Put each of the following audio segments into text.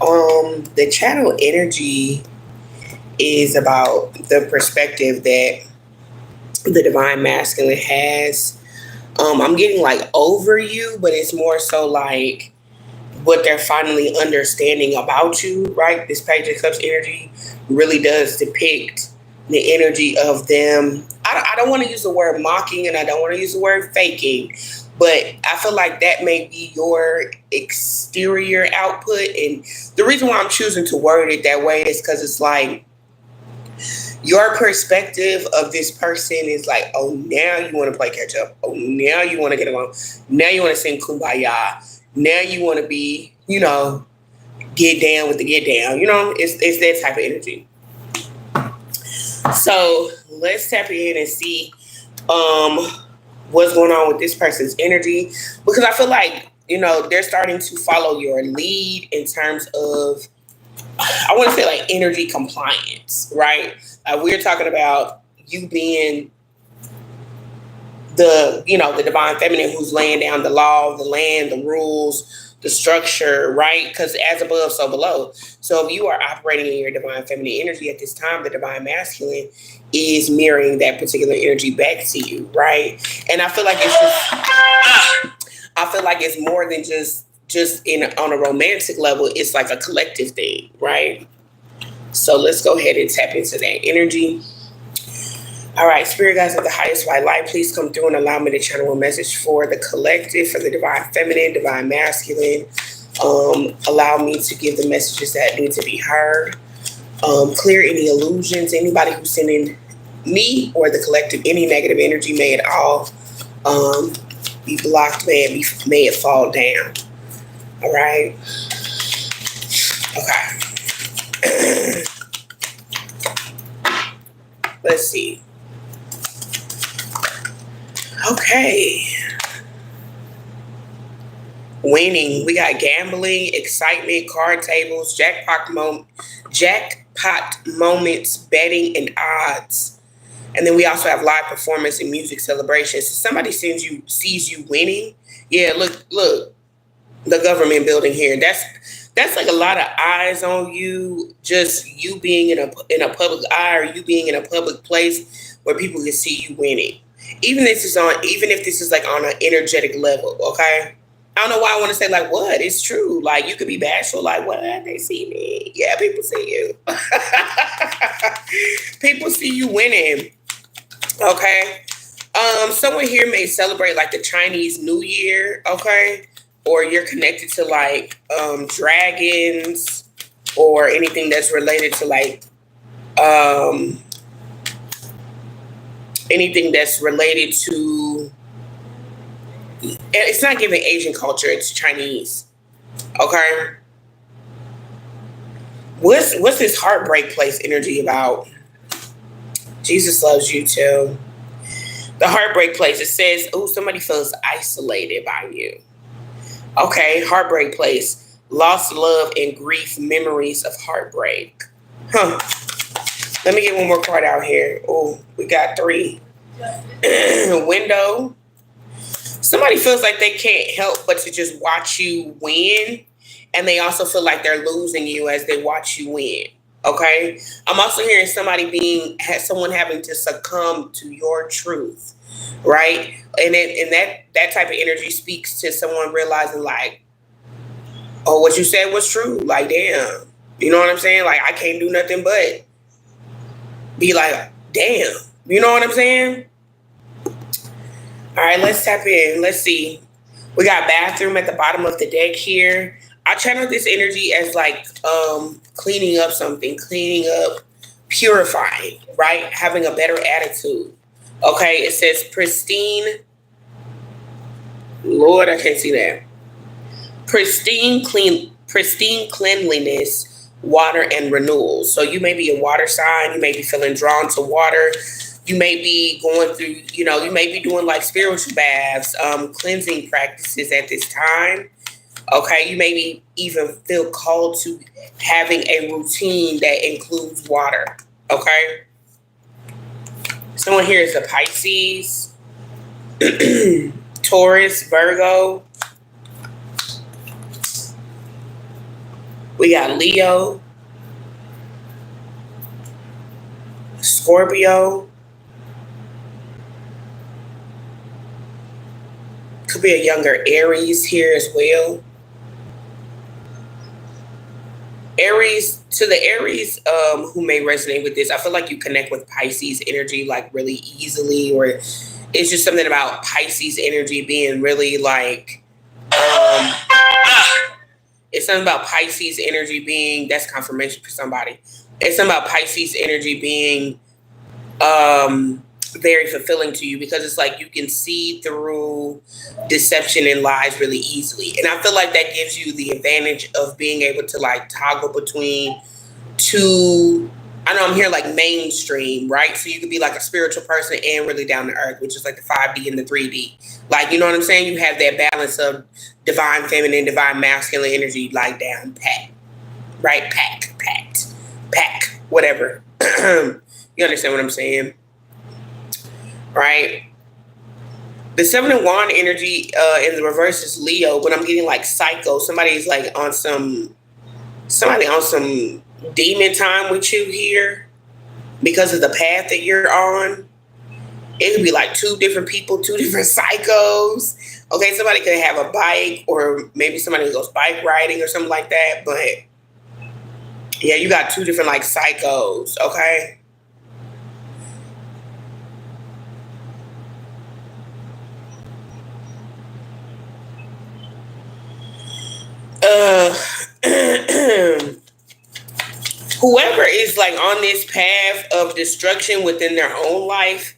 The channel energy is about the perspective that the divine masculine has. I'm getting like over you, but it's more so like what they're finally understanding about you, right? This Page of Cups energy really does depict the energy of them. I don't want to use the word mocking and I don't want to use the word faking, but I feel like that may be your exterior output. And the reason why I'm choosing to word it that way is because it's like your perspective of this person is like, oh, now you want to play catch up. Oh, now you want to get along. Now you want to sing kumbaya. Now you want to be, get down with the get down. It's that type of energy. So let's tap in and see um what's going on with this person's energy, because I feel like they're starting to follow your lead in terms of, I want to say, like energy compliance, right? We're talking about you being the divine feminine who's laying down the law, the land, the rules, the structure, right? Because as above, so below. So if you are operating in your divine feminine energy at this time, the divine masculine is mirroring that particular energy back to you, right? And I feel like it's just, I feel like it's more than just on a romantic level. It's like a collective thing, right? So let's go ahead and tap into that energy. All right, spirit guides of the highest white light, please come through and allow me to channel a message for the collective, for the divine feminine, divine masculine. Allow me to give the messages that need to be heard. Clear any illusions. Anybody who's sending me or the collective any negative energy, may it all be blocked, may it fall down. All right. Okay. Let's see. Okay. Winning. We got gambling, excitement, card tables, jackpot moments, betting, and odds. And then we also have live performance and music celebrations. So somebody sees you winning. Yeah, look, the government building here. That's like a lot of eyes on you. Just you being in a public eye, or you being in a public place where people can see you winning. Even if this is like on an energetic level, okay? I don't know why I want to say like what. It's true. Like you could be bashful, like what? They see me. Yeah, people see you. People see you winning. Okay. Someone here may celebrate like the Chinese New Year, okay? Or you're connected to like dragons or anything that's related to like anything that's related to, it's not giving Asian culture, it's Chinese. Okay. What's this heartbreak place energy about? Jesus loves you too. The heartbreak place, it says, oh, somebody feels isolated by you. Okay, heartbreak place. Lost love and grief, memories of heartbreak. Huh. Let me get one more card out here. Oh, we got 3. Window. Somebody feels like they can't help but to just watch you win. And they also feel like they're losing you as they watch you win. Okay? I'm also hearing someone having to succumb to your truth. Right? And that type of energy speaks to someone realizing like, oh, what you said was true. Like, damn. You know what I'm saying? Like, I can't do nothing but be like, damn. You know what I'm saying? All right, let's tap in. Let's see. We got bathroom at the bottom of the deck here. I channel this energy as like cleaning up something, cleaning up, purifying, right? Having a better attitude. Okay, it says pristine. Lord, I can't see that. Pristine cleanliness, water, and renewal. So you may be a water sign. You may be feeling drawn to water. You may be going through, you may be doing like spiritual baths, cleansing practices at this time. Okay, you maybe even feel called to having a routine that includes water. Okay. Someone here is a Pisces, Taurus, Virgo. We got Leo, Scorpio. Could be a younger Aries here as well. Aries, to the Aries who may resonate with this, I feel like you connect with Pisces energy like really easily, or it's just something about Pisces energy being really like, it's something about Pisces energy being, that's confirmation for somebody. It's something about Pisces energy being very fulfilling to you, because it's like you can see through deception and lies really easily. And I feel like that gives you the advantage of being able to like toggle between two, I know I'm here like mainstream, right? So you could be like a spiritual person and really down to earth, which is like the 5D and the 3D. Like, you know what I'm saying? You have that balance of divine feminine, divine masculine energy, like down pat, right? Pack, whatever. You understand what I'm saying? Right? The 7 of Wand energy in the reverse is Leo, but I'm getting like psycho. Somebody's like on some demon time with you here because of the path that you're on. It could be like 2 different people, 2 different psychos. Okay, somebody could have a bike, or maybe somebody goes bike riding or something like that. But yeah, you got 2 different like psychos, okay? Whoever is like on this path of destruction within their own life,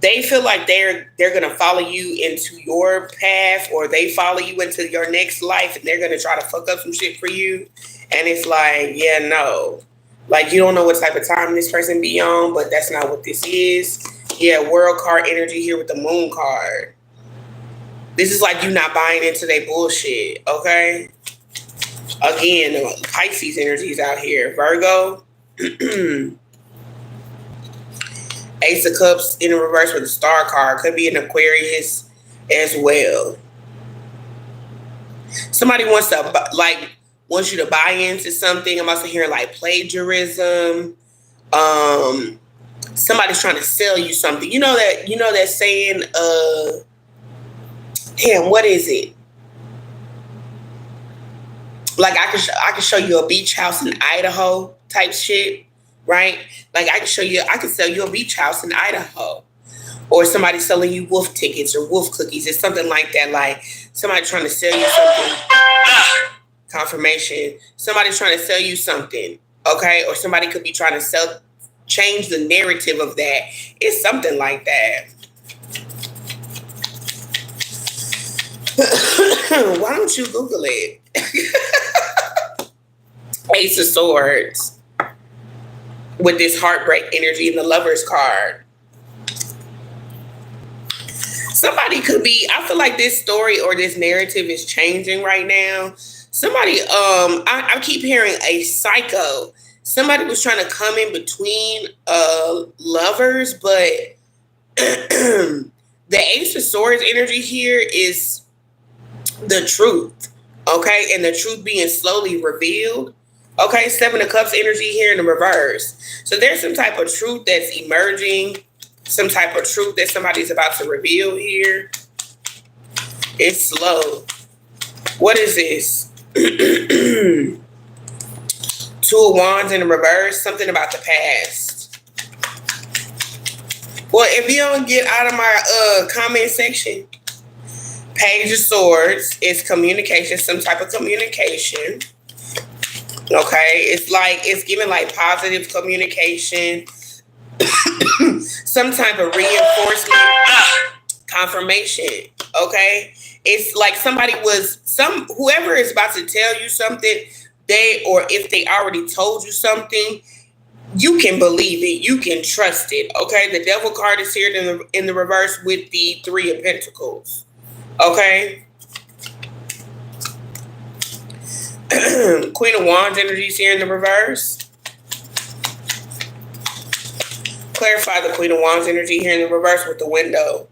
they feel like they're gonna follow you into your path, or they follow you into your next life, and they're gonna try to fuck up some shit for you. And it's like, yeah, no, like you don't know what type of time this person be on, but that's not what this is. Yeah, world card energy here with the moon card. This is like you not buying into their bullshit, okay? Again, Pisces energies out here. Virgo. Ace of Cups in the reverse with a star card. Could be an Aquarius as well. Somebody wants you to buy into something. I'm also hearing like plagiarism. Somebody's trying to sell you something. You know that saying, damn, what is it? Like I can show you a beach house in Idaho type shit, right? Like I can sell you a beach house in Idaho, or somebody selling you wolf tickets or wolf cookies. It's something like that. Like somebody trying to sell you something. Confirmation. Somebody's trying to sell you something, okay? Or somebody could be trying to change the narrative of that. It's something like that. Why don't you Google it? Ace of Swords with this heartbreak energy in the Lover's card. Somebody could be, I feel like this story or this narrative is changing right now. Somebody, I keep hearing a psycho. Somebody was trying to come in between lovers, but the Ace of Swords energy here is the truth, okay? And the truth being slowly revealed. Okay, 7 of Cups energy here in the reverse. So there's some type of truth that's emerging, some type of truth that somebody's about to reveal here. It's slow. What is this? 2 of Wands in the reverse, something about the past. Well, if you don't get out of my comment section, Page of Swords is communication, some type of communication. Okay, it's giving like positive communication, some type of reinforcement, confirmation. Okay, it's like whoever is about to tell you something, or if they already told you something, you can believe it, you can trust it. Okay, the Devil card is here in the reverse with the 3 of Pentacles. Okay. Queen of Wands energy is here in the reverse. Clarify the Queen of Wands energy here in the reverse with the window.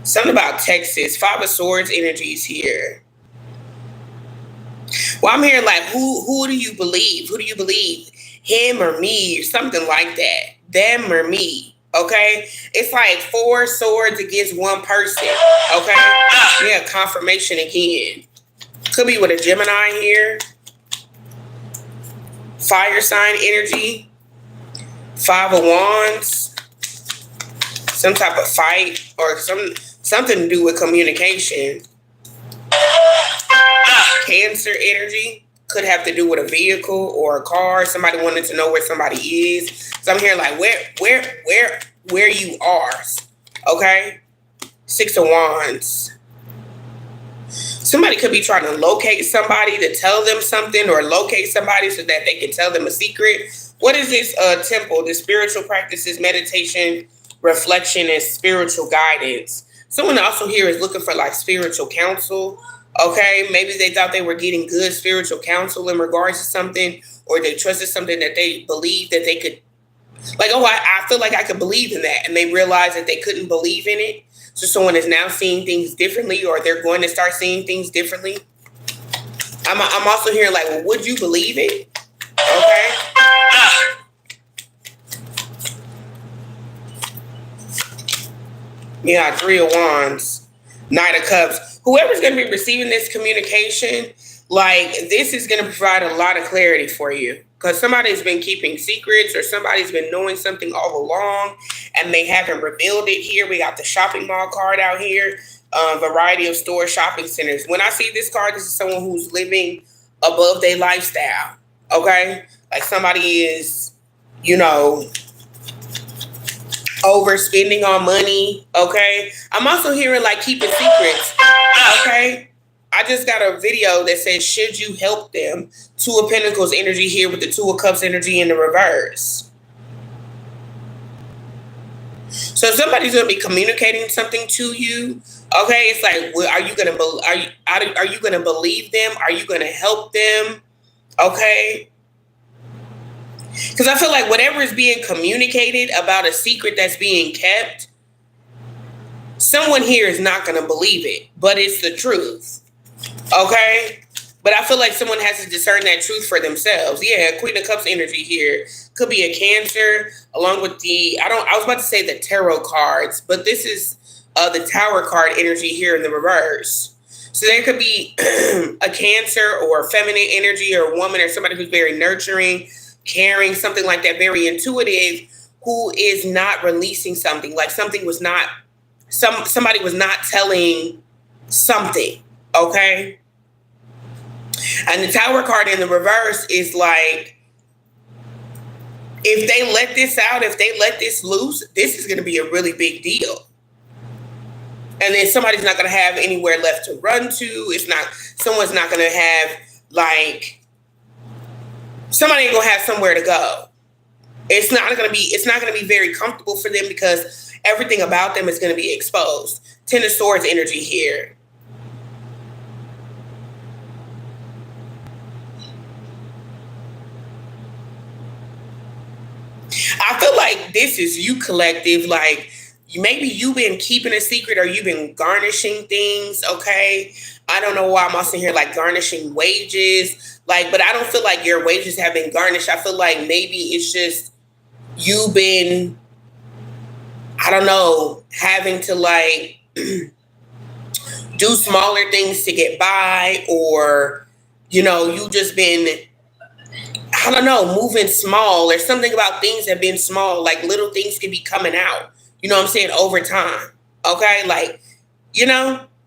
Something about Texas. 5 of Swords energy is here. Well, I'm hearing like, who do you believe? Who do you believe? Him or me or something like that. Them or me. Okay? It's like 4 swords against one person. Okay? Yeah, confirmation again. Could be with a Gemini here. Fire sign energy. 5 of Wands. Some type of fight or something to do with communication. Cancer energy could have to do with a vehicle or a car. Somebody wanted to know where somebody is. So I'm hearing like where you are. Okay? 6 of Wands. Somebody could be trying to locate somebody to tell them something, or locate somebody so that they can tell them a secret. What is this temple? The spiritual practices, meditation, reflection, and spiritual guidance. Someone also here is looking for like spiritual counsel. Okay, maybe they thought they were getting good spiritual counsel in regards to something, or they trusted something that they believed that they could, like, oh, I feel like I could believe in that. And they realized that they couldn't believe in it. So someone is now seeing things differently, or they're going to start seeing things differently. I'm also hearing like, well, would you believe it? Okay. Yeah, 3 of Wands, Knight of Cups. Whoever's going to be receiving this communication, like, this is going to provide a lot of clarity for you. Because somebody's been keeping secrets, or somebody's been knowing something all along and they haven't revealed it. Here we got the shopping mall card out here. Variety of stores, shopping centers. When I see this card, this is someone who's living above their lifestyle. Okay? Like somebody is, overspending on money. Okay? I'm also hearing like keeping secrets. Okay? I just got a video that says, should you help them? 2 of Pentacles energy here with the 2 of Cups energy in the reverse. So somebody's going to be communicating something to you. Okay, it's like, well, are you going to believe them? Are you going to help them? Okay. Because I feel like whatever is being communicated about a secret that's being kept, someone here is not going to believe it, but it's the truth. Okay, but I feel like someone has to discern that truth for themselves. Yeah, Queen of Cups energy here could be a Cancer, along with I was about to say the tarot cards, but this is the Tower card energy here in the reverse. So there could be a Cancer or feminine energy, or a woman or somebody who's very nurturing, caring, something like that, very intuitive, who is not releasing something. Like somebody was not telling something. Okay. And the Tower card in the reverse is like, if they let this out, if they let this loose, this is going to be a really big deal. And then somebody's not going to have anywhere left to run to. Someone's not going to have somebody ain't going to have somewhere to go. It's not going to be very comfortable for them, because everything about them is going to be exposed. 10 of Swords energy here. I feel like this is you, collective. Like, maybe you've been keeping a secret, or you've been garnishing things. Okay. I don't know why I'm also here like garnishing wages. Like, but I don't feel like your wages have been garnished. I feel like maybe it's just you've been, I don't know, having to like do smaller things to get by, or, you just been, I don't know, moving small, or something about things have been small. Like little things could be coming out, you know what I'm saying, over time. Okay. Like,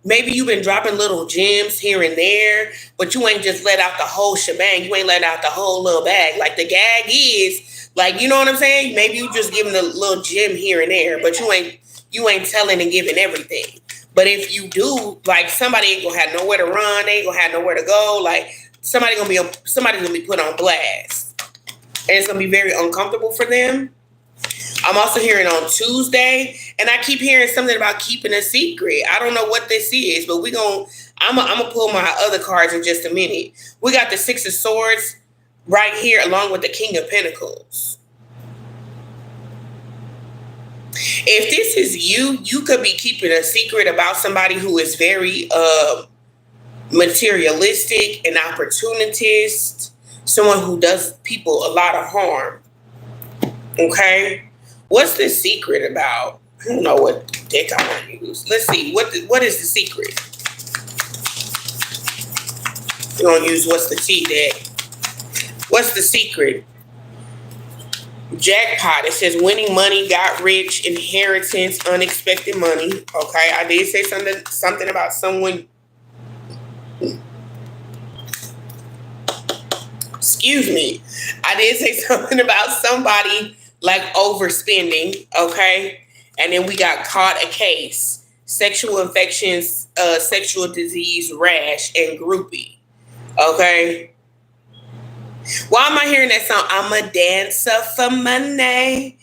maybe you've been dropping little gems here and there, but you ain't just let out the whole shebang. You ain't let out the whole little bag. Like the gag is like, you know what I'm saying? Maybe you just giving a little gem here and there, but you ain't telling and giving everything. But if you do, like, somebody ain't gonna have nowhere to run. They ain't gonna have nowhere to go. Like, somebody's gonna be put on blast, and it's gonna be very uncomfortable for them. I'm also hearing on Tuesday, and I keep hearing something about keeping a secret. I don't know what this is, but I'm gonna pull my other cards in just a minute. We got the 6 of Swords right here, along with the King of Pentacles. If this is you could be keeping a secret about somebody who is very materialistic, an opportunist, someone who does people a lot of harm. Okay? What's the secret about? I don't know what deck I want to use. Let's see. What is the secret? We're going to use what's the T deck. What's the secret? Jackpot. It says winning money, got rich, inheritance, unexpected money. Okay, I did say something about someone. Excuse me. I did say something about somebody like overspending. Okay, and then we got caught a case, sexual infections, sexual disease, rash, and groupie. Okay. Why am I hearing that song? I'm a dancer for money.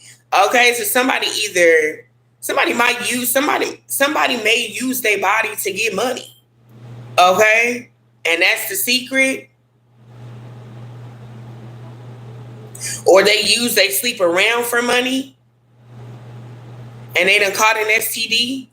Okay, so somebody may use their body to get money. Okay, and that's the secret. Or they sleep around for money, and they done caught an STD.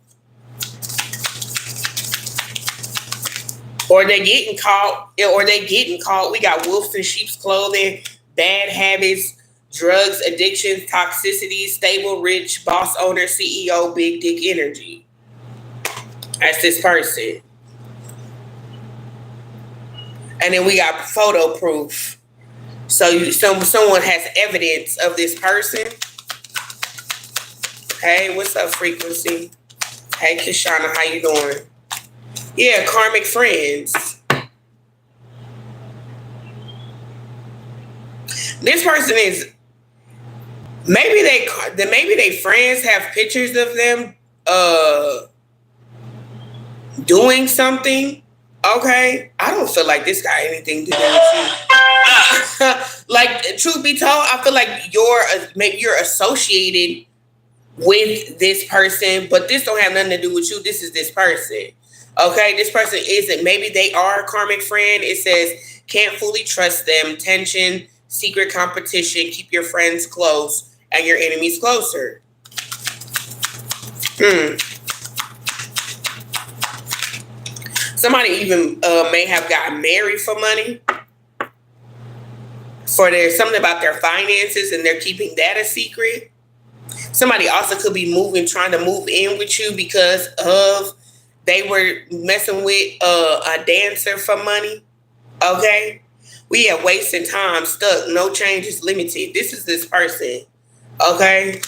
Or they getting caught. We got wolves in sheep's clothing, bad habits, drugs, addictions, toxicity, stable, rich, boss owner, CEO, big dick energy. That's this person. And then we got photo proof. So someone has evidence of this person. Hey, what's up, frequency? Hey, Kishana, how you doing? Yeah, karmic friends. This person is maybe they friends have pictures of them doing something. Okay, I don't feel like this got anything to do with you. Like, truth be told, I feel like maybe you're associated with this person, but this don't have nothing to do with you. This is this person. Okay, this person isn't. Maybe they are a karmic friend. It says, can't fully trust them. Tension, secret competition. Keep your friends close and your enemies closer. Somebody even may have gotten married for money. For there's something about their finances and they're keeping that a secret. Somebody also could be trying to move in with you because of they were messing with a dancer for money. Okay? We have wasting time, stuck, no changes, limited. This is this person. Okay?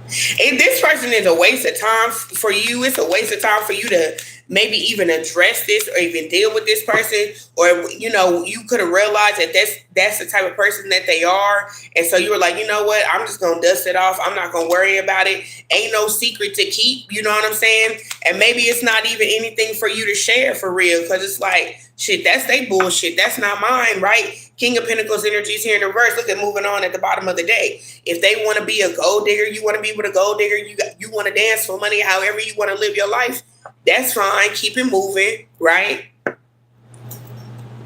If this person is a waste of time for you, it's a waste of time for you to maybe even address this or even deal with this person. Or, you could have realized that that's the type of person that they are. And so you were like, you know what? I'm just going to dust it off. I'm not going to worry about it. Ain't no secret to keep. You know what I'm saying? And maybe it's not even anything for you to share for real. Because it's like, shit, that's they bullshit. That's not mine, right? King of Pentacles energies here in the reverse. Look at moving on at the bottom of the day. If they want to be a gold digger, you want to be with a gold digger, you want to dance for money, however you want to live your life, that's fine. Keep it moving, right?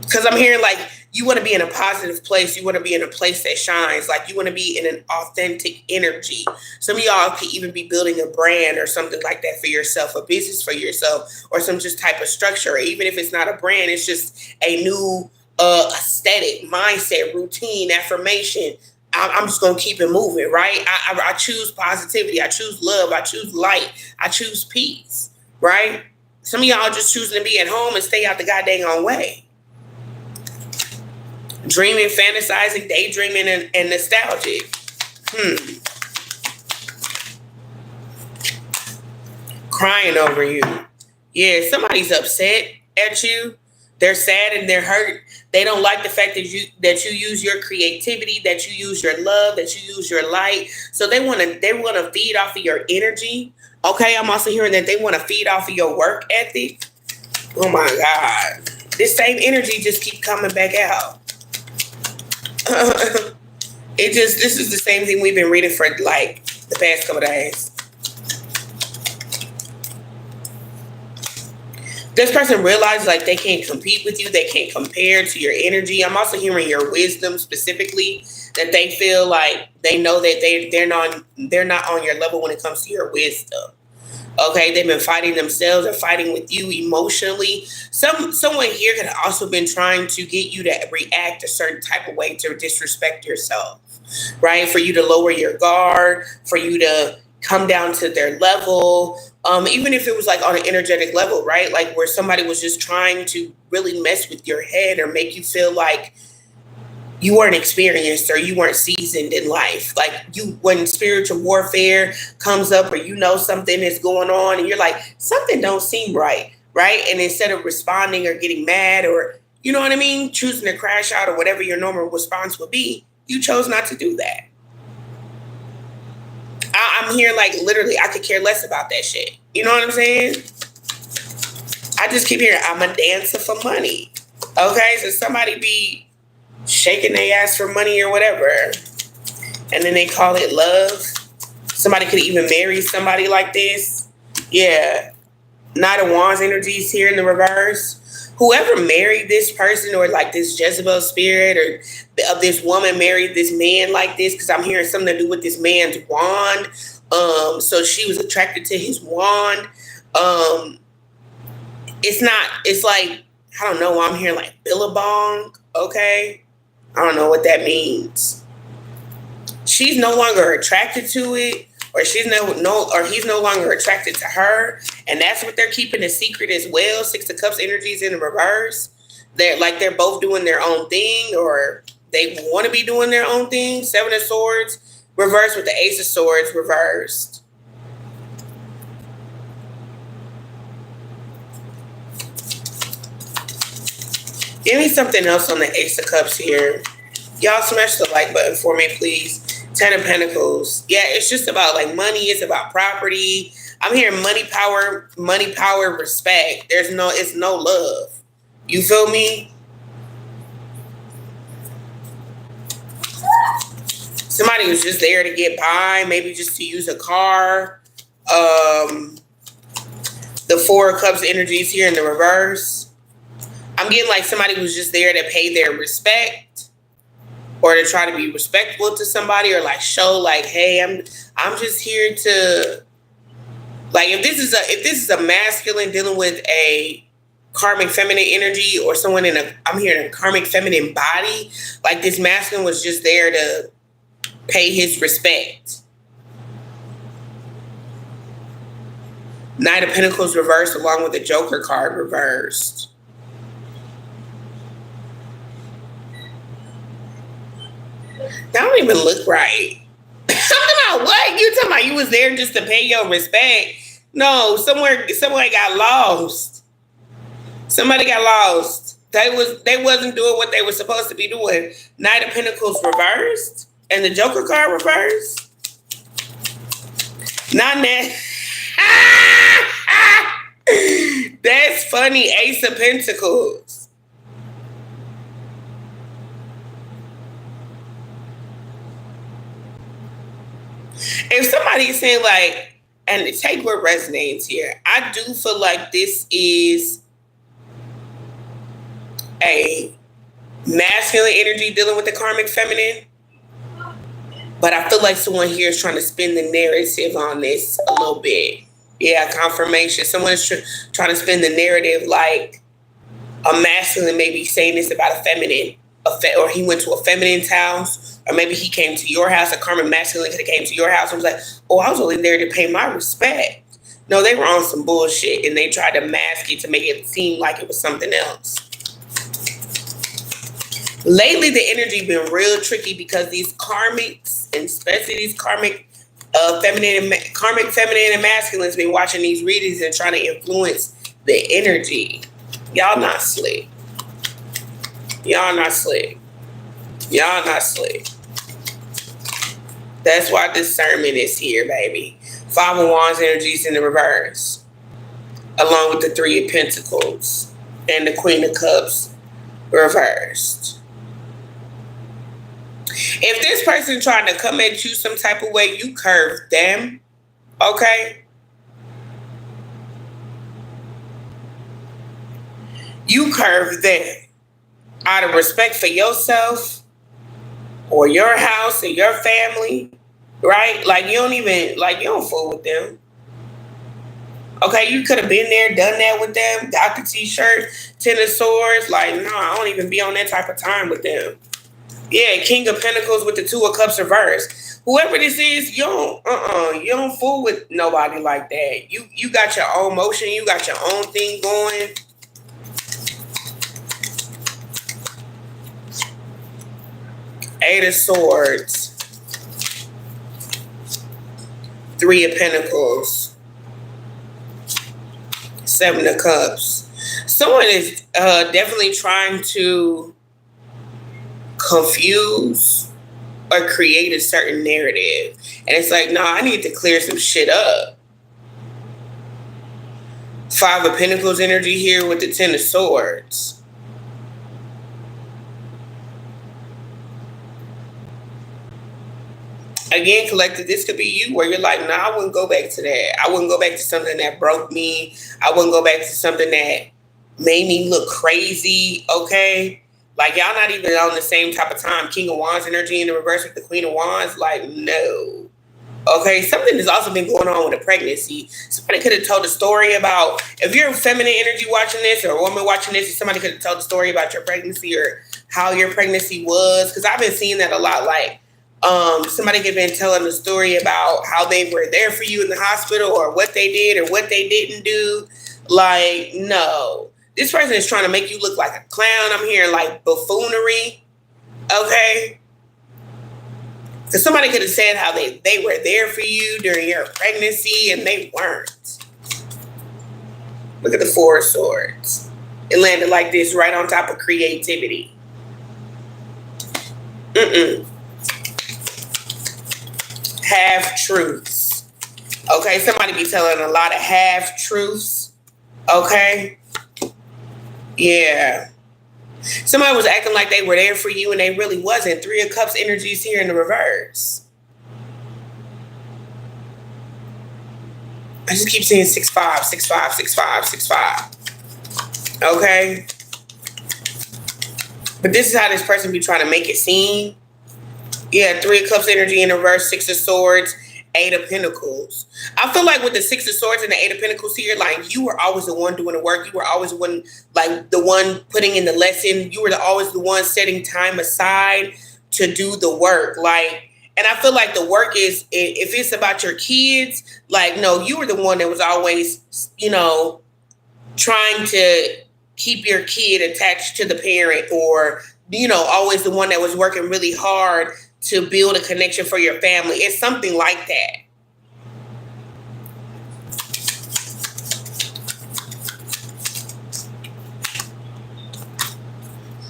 Because I'm hearing like you want to be in a positive place. You want to be in a place that shines. Like you want to be in an authentic energy. Some of y'all could even be building a brand or something like that for yourself, a business for yourself, or some just type of structure. Or even if it's not a brand, it's just a new aesthetic, mindset, routine, affirmation. I'm just going to keep it moving, right? I choose positivity. I choose love. I choose light. I choose peace, right? Some of y'all just choosing to be at home and stay out the goddamn way. Dreaming, fantasizing, daydreaming, and nostalgic. Crying over you. Yeah, somebody's upset at you. They're sad and they're hurt. They don't like the fact that you use your creativity, that you use your love, that you use your light. So they want to feed off of your energy. Okay, I'm also hearing that they want to feed off of your work ethic. Oh my God. This same energy just keeps coming back out. This is the same thing we've been reading for like the past couple of days. This person realizes like they can't compete with you. They can't compare to your energy. I'm also hearing your wisdom specifically, that they feel like they know that they're not on your level when it comes to your wisdom. Okay, they've been fighting themselves or fighting with you emotionally. Someone here could have also been trying to get you to react a certain type of way to disrespect yourself, right? For you to lower your guard, for you to come down to their level. Even if it was like on an energetic level, right? Like where somebody was just trying to really mess with your head or make you feel like you weren't experienced or you weren't seasoned in life. Like when spiritual warfare comes up or you know something is going on and you're like, something don't seem right, right? And instead of responding or getting mad or, you know what I mean, choosing to crash out or whatever your normal response would be, you chose not to do that. I'm here like literally I could care less about that shit. You know what I'm saying? I just keep hearing I'm a dancer for money. Okay, so somebody be shaking their ass for money or whatever, and then they call it love. Somebody could even marry somebody like this. Yeah. Knight of Wands energies here in the reverse. Whoever married this person or like this Jezebel spirit or this woman married this man like this, because I'm hearing something to do with this man's wand. So she was attracted to his wand. It's like, I don't know, I'm hearing like Billabong, okay? I don't know what that means. She's no longer attracted to it, or he's no longer attracted to her, and that's what they're keeping a secret as well. Six of Cups energies in the reverse. They're both doing their own thing, or they want to be doing their own thing. Seven of Swords reversed with the Ace of Swords reversed. Give me something else on the Ace of Cups here. Y'all smash the like button for me, please. Ten of Pentacles. Yeah, it's just about like money. It's about property. I'm hearing money, power, respect. It's no love. You feel me? Somebody was just there to get by, maybe just to use a car. The Four of Cups energies here in the reverse. I'm getting like somebody was just there to pay their respect or to try to be respectful to somebody or like show like, hey, I'm just here to, like, if this is a masculine dealing with a karmic feminine energy or someone I'm hearing a karmic feminine body, like this masculine was just there to pay his respect. Knight of Pentacles reversed along with the Joker card reversed. That don't even look right. I'm talking about what? You talking about you was there just to pay your respect? No, somebody got lost. Somebody got lost. They wasn't doing what they were supposed to be doing. Knight of Pentacles reversed and the Joker card reversed. Not that. That's funny. Ace of Pentacles. If somebody's saying like, and take what resonates here, I do feel like this is a masculine energy dealing with the karmic feminine. But I feel like someone here is trying to spin the narrative on this a little bit. Yeah, confirmation. Someone is trying to spin the narrative like a masculine maybe saying this about a feminine, or he went to a feminine's house, or maybe he came to your house, a karmic masculine could have came to your house and was like, oh, I was only there to pay my respect. No, they were on some bullshit and they tried to mask it to make it seem like it was something else. Lately, the energy been real tricky because these karmics, and especially these karmic feminine and masculines, been watching these readings and trying to influence the energy. Y'all not slick. Y'all not slick. Y'all not slick. That's why discernment is here, baby. Five of Wands energies in the reverse, along with the Three of Pentacles and the Queen of Cups reversed. If this person trying to come at you some type of way, you curve them, okay? You curve them out of respect for yourself or your house or your family, right? Like you don't fool with them. Okay, you could have been there, done that with them, got the t-shirt, 10 of swords. Like, no, I don't even be on that type of time with them. Yeah, King of Pentacles with the 2 of Cups reversed. Whoever this is, you don't fool with nobody like that. You got your own motion, you got your own thing going. Eight of Swords. 3 of Pentacles. 7 of Cups. Someone is definitely trying to confuse or create a certain narrative. And it's like, no, I need to clear some shit up. 5 of Pentacles energy here with the 10 of Swords. Again, collective, this could be you where you're like, nah, I wouldn't go back to that. I wouldn't go back to something that broke me. I wouldn't go back to something that made me look crazy, okay? Like, y'all not even on the same type of time. King of Wands energy in the reverse with the Queen of Wands, like, no. Okay, something has also been going on with a pregnancy. Somebody could have told a story about, if you're feminine energy watching this or a woman watching this, somebody could have told a story about your pregnancy or how your pregnancy was. Because I've been seeing that a lot, like, somebody could have been telling a story about how they were there for you in the hospital or what they did or what they didn't do. Like, no. This person is trying to make you look like a clown. I'm hearing like buffoonery. Okay? Because somebody could have said how they were there for you during your pregnancy and they weren't. Look at the 4 of Swords. It landed like this right on top of creativity. Half-truths. Okay, somebody be telling a lot of half-truths. Okay? Yeah. Somebody was acting like they were there for you and they really wasn't. 3 of Cups energies here in the reverse. I just keep seeing 6-5, 6-5, 6-5, 6-5. Okay? But this is how this person be trying to make it seem. Yeah, 3 of Cups energy in reverse, 6 of Swords, 8 of Pentacles. I feel like with the 6 of Swords and the 8 of Pentacles here, like you were always the one doing the work. You were always the one, like the one putting in the lesson. You were always the one setting time aside to do the work. Like, and I feel like the work is, if it's about your kids, like, no, you were the one that was always, trying to keep your kid attached to the parent, or, always the one that was working really hard to build a connection for your family. It's something like that.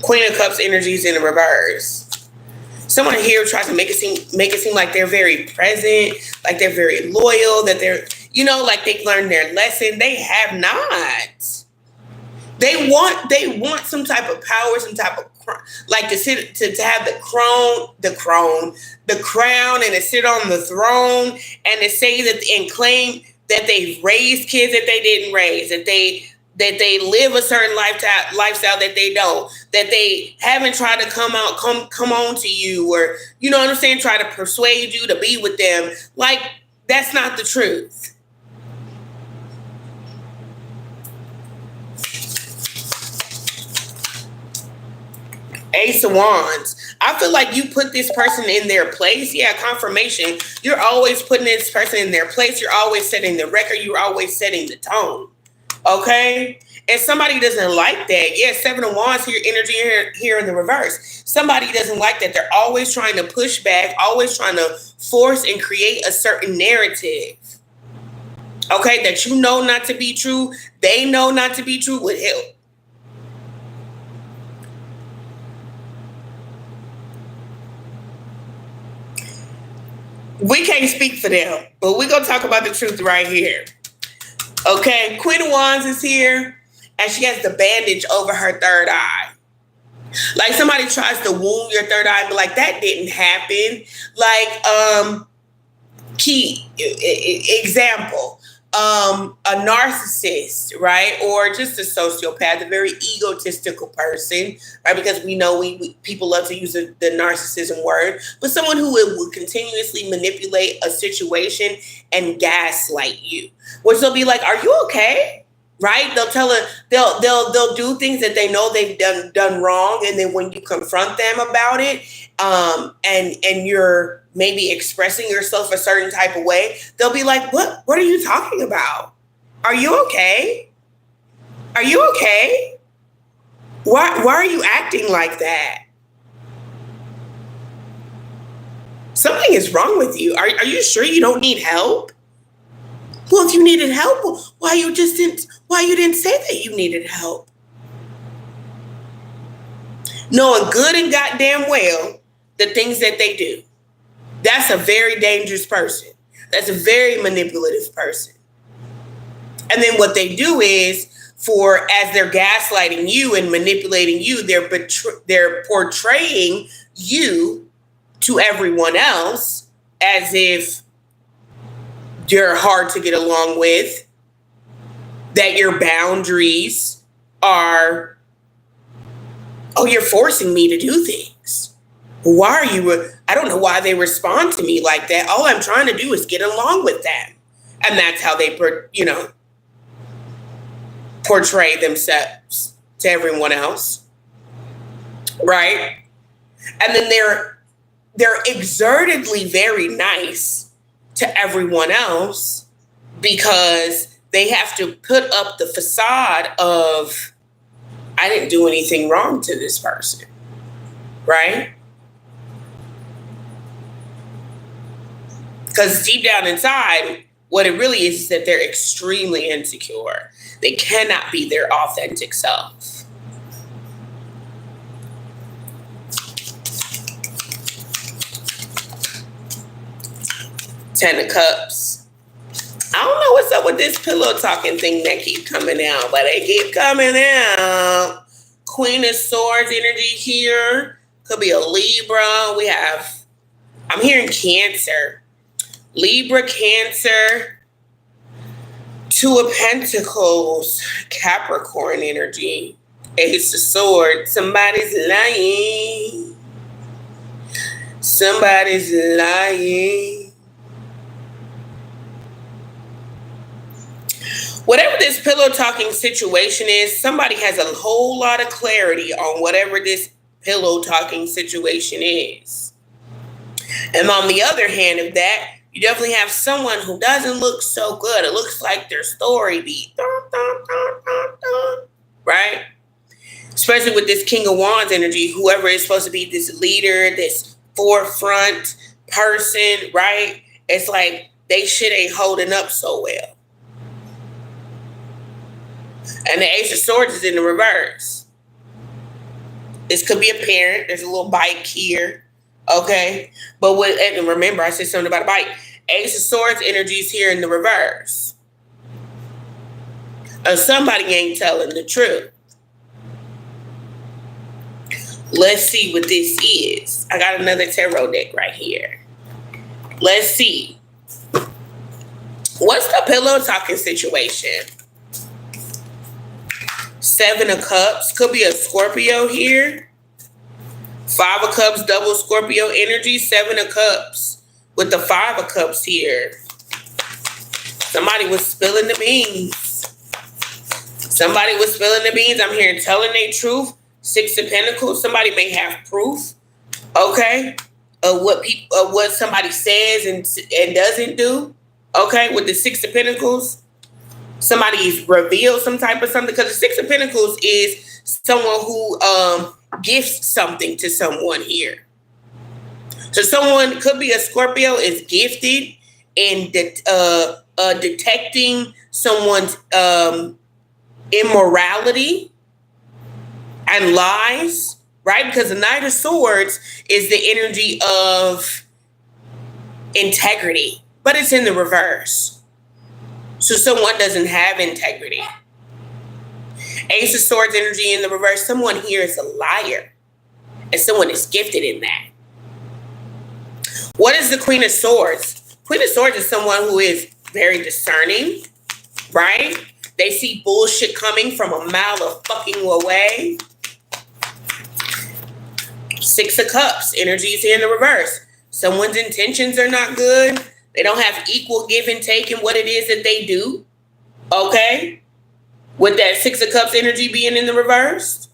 Queen of Cups energies in the reverse. Someone here tries to make it seem like they're very present, like they're very loyal, that they're, like they've learned their lesson. They have not. They want some type of power, some type of like to sit to have the crown, and to sit on the throne and to say that and claim that they've raised kids that they didn't raise, that they live a certain lifestyle that they don't, that they haven't tried to come on to you, or you know what I'm saying, try to persuade you to be with them. Like, that's not the truth. Ace of Wands. I feel like you put this person in their place. Yeah, confirmation. You're always putting this person in their place. You're always setting the record. You're always setting the tone. Okay? And somebody doesn't like that. Yeah, 7 of Wands here, energy here in the reverse. Somebody doesn't like that. They're always trying to push back, always trying to force and create a certain narrative. Okay, that you know not to be true. They know not to be true with help. We can't speak for them, but we're going to talk about the truth right here. Okay, Queen of Wands is here, and she has the bandage over her third eye. Like somebody tries to wound your third eye, but like that didn't happen. Like, key example. a narcissist, right? Or just a sociopath, a very egotistical person, right? Because we know people love to use the narcissism word, but someone who will continuously manipulate a situation and gaslight you, which they'll be like, "Are you okay?" Right? They'll tell her they'll do things that they know they've done wrong, and then when you confront them about it, and you're maybe expressing yourself a certain type of way, they'll be like, "What are you talking about? Are you okay? Are you okay? Why are you acting like that? Something is wrong with you. Are you sure you don't need help? Well, if you needed help, why you didn't say that you needed help?" Knowing good and goddamn well the things that they do. That's a very dangerous person. That's a very manipulative person. And then what they do is, as they're gaslighting you and manipulating you, they're portraying you to everyone else as if you're hard to get along with, that your boundaries are, "Oh, you're forcing me to do things. Why are you? I don't know why they respond to me like that. All I'm trying to do is get along with them." And that's how they, portray themselves to everyone else, right? And then they're exertedly very nice to everyone else because they have to put up the facade of, "I didn't do anything wrong to this person," right? Because deep down inside, what it really is that they're extremely insecure. They cannot be their authentic self. Ten of Cups. I don't know what's up with this pillow talking thing that keep coming out, but they keep coming out. Queen of Swords energy here. Could be a Libra. I'm hearing Cancer. Libra, Cancer. Two of Pentacles. Capricorn energy. Ace of Swords. Somebody's lying. Somebody's lying. Whatever this pillow talking situation is, somebody has a whole lot of clarity on whatever this pillow talking situation is. And on the other hand of that, you definitely have someone who doesn't look so good. It looks like their story beat. Right? Especially with this King of Wands energy, whoever is supposed to be this leader, this forefront person, right? It's like they shit ain't holding up so well. And the Ace of Swords is in the reverse. This could be a parent. There's a little bike here. Okay. But and remember, I said something about a bike. Ace of Swords energy is here in the reverse. Somebody ain't telling the truth. Let's see what this is. I got another tarot deck right here. Let's see. What's the pillow talking situation? Seven of Cups. Could be a Scorpio here. Five of Cups, double Scorpio energy. Seven of Cups with the Five of Cups here. Somebody was spilling the beans. Somebody was spilling the beans. I'm here telling their truth. Six of Pentacles. Somebody may have proof, okay, of what somebody says and doesn't do, okay. With the Six of Pentacles, somebody's revealed some type of something, because the Six of Pentacles is someone who gifts something to someone here. So someone could be a Scorpio, is gifted in detecting someone's immorality and lies, right? Because the Knight of Swords is the energy of integrity, but it's in the reverse. So someone doesn't have integrity. Ace of Swords energy in the reverse. Someone here is a liar, and someone is gifted in that. What is the Queen of Swords? Queen of Swords is someone who is very discerning, right? They see bullshit coming from a mile of fucking away. Six of Cups, energy is here in the reverse. Someone's intentions are not good. They don't have equal give and take in what it is that they do. Okay? With that Six of Cups energy being in the reverse.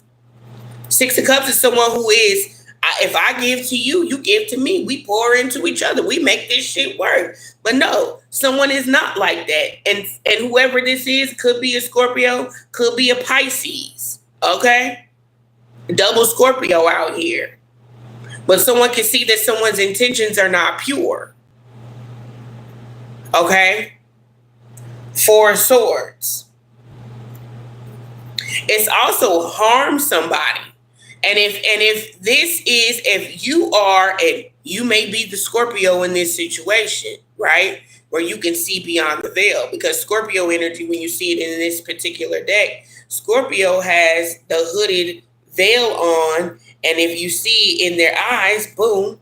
Six of Cups is someone who is, if I give to you, you give to me. We pour into each other. We make this shit work. But no, someone is not like that. And whoever this is could be a Scorpio, could be a Pisces. Okay? Double Scorpio out here. But someone can see that someone's intentions are not pure. Okay? Four of Swords. It's also harm somebody. And if you are, and you may be the Scorpio in this situation, right? Where you can see beyond the veil. Because Scorpio energy, when you see it in this particular deck, Scorpio has the hooded veil on. And if you see in their eyes, boom,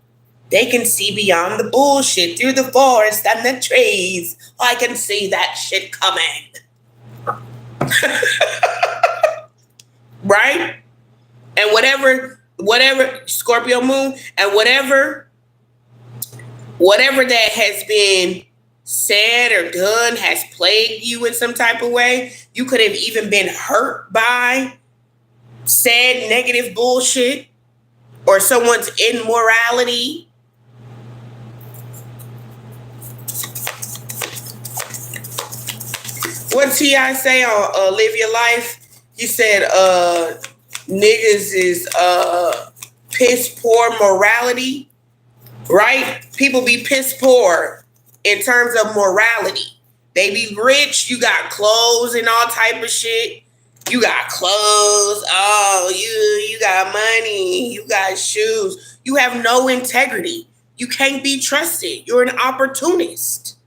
they can see beyond the bullshit through the forest and the trees. I can see that shit coming. Right? And whatever Scorpio moon, and whatever that has been said or done has plagued you in some type of way, you could have even been hurt by said negative bullshit or someone's immorality. What did T.I. say on Live Your Life? He said, niggas is piss poor morality, right? People be piss poor in terms of morality. They be rich, you got clothes and all type of shit. You got clothes, you got money, you got shoes. You have no integrity. You can't be trusted. You're an opportunist.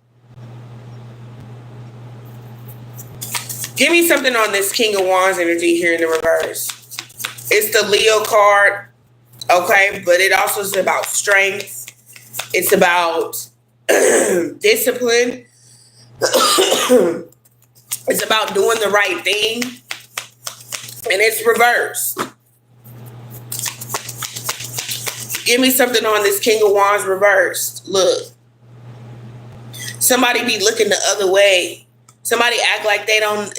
Give me something on this King of Wands energy here in the reverse. It's the Leo card, okay? But it also is about strength. It's about discipline. It's about doing the right thing. And it's reversed. Give me something on this King of Wands reversed. Look. Somebody be looking the other way. Somebody act like they don't,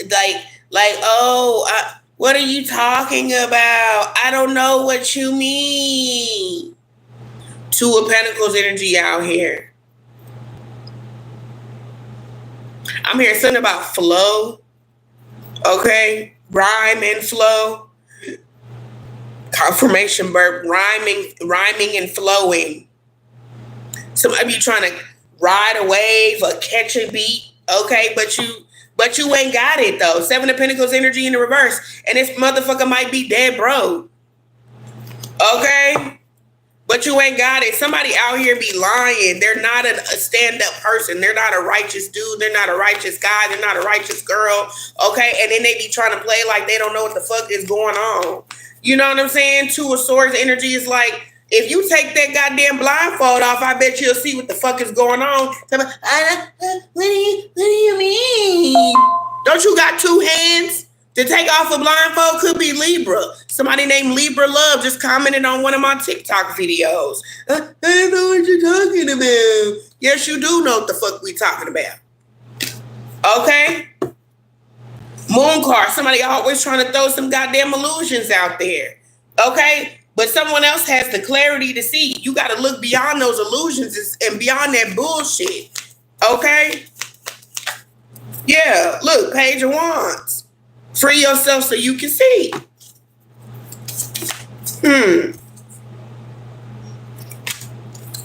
what are you talking about? I don't know what you mean. Two of Pentacles energy out here. I'm hearing something about flow. Okay? Rhyme and flow. Confirmation burp. Rhyming and flowing. Somebody be trying to ride a wave or catch a beat. Okay, but you ain't got it though. Seven of Pentacles energy in the reverse. And this motherfucker might be dead broke. Okay? But you ain't got it. Somebody out here be lying. They're not a stand-up person. They're not a righteous dude. They're not a righteous guy. They're not a righteous girl. Okay? And then they be trying to play like they don't know what the fuck is going on. You know what I'm saying? Two of Swords energy is like, if you take that goddamn blindfold off, I bet you'll see what the fuck is going on. What do you mean? Don't you got two hands to take off a blindfold? Could be Libra. Somebody named Libra Love just commented on one of my TikTok videos. I don't know what you're talking about. Yes, you do know what the fuck we talking about. Okay? Moon card. Somebody always trying to throw some goddamn illusions out there. Okay? But someone else has the clarity to see. You got to look beyond those illusions and beyond that bullshit. Okay? Yeah, look, Page of Wands. Free yourself so you can see.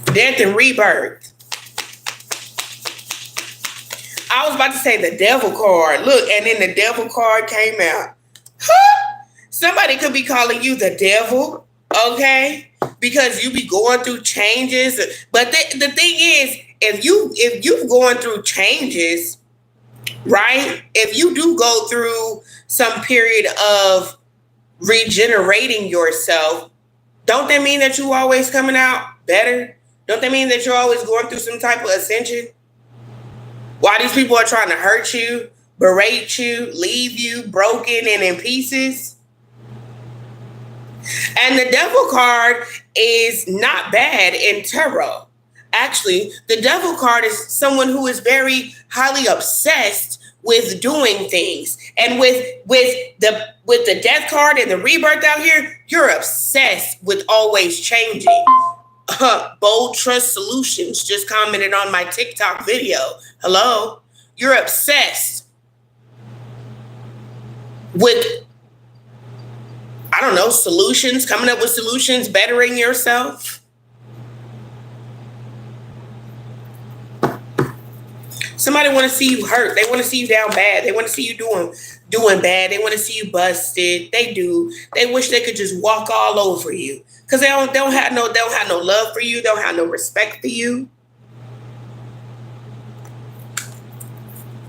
Death and rebirth. I was about to say the Devil card. Look, and then the Devil card came out. Somebody could be calling you the devil. Okay, because you be going through changes, but the thing is, if you're going through changes, right? If you do go through some period of regenerating yourself, don't that mean that you always coming out better? Don't that mean that you're always going through some type of ascension? Why these people are trying to hurt you? berate you, leave you broken and in pieces. And the devil card is not bad in tarot. Actually, the devil card is someone who is very highly obsessed with doing things. And with the death card and the rebirth out here, you're obsessed with always changing. Bold Trust Solutions just commented on my TikTok video. Hello? You're obsessed with, I don't know, solutions, coming up with solutions, bettering yourself. Somebody want to see you hurt. They want to see you down bad. They want to see you doing bad. They want to see you busted. They do. They wish they could just walk all over you because they don't have no love for you. They don't have no respect for you.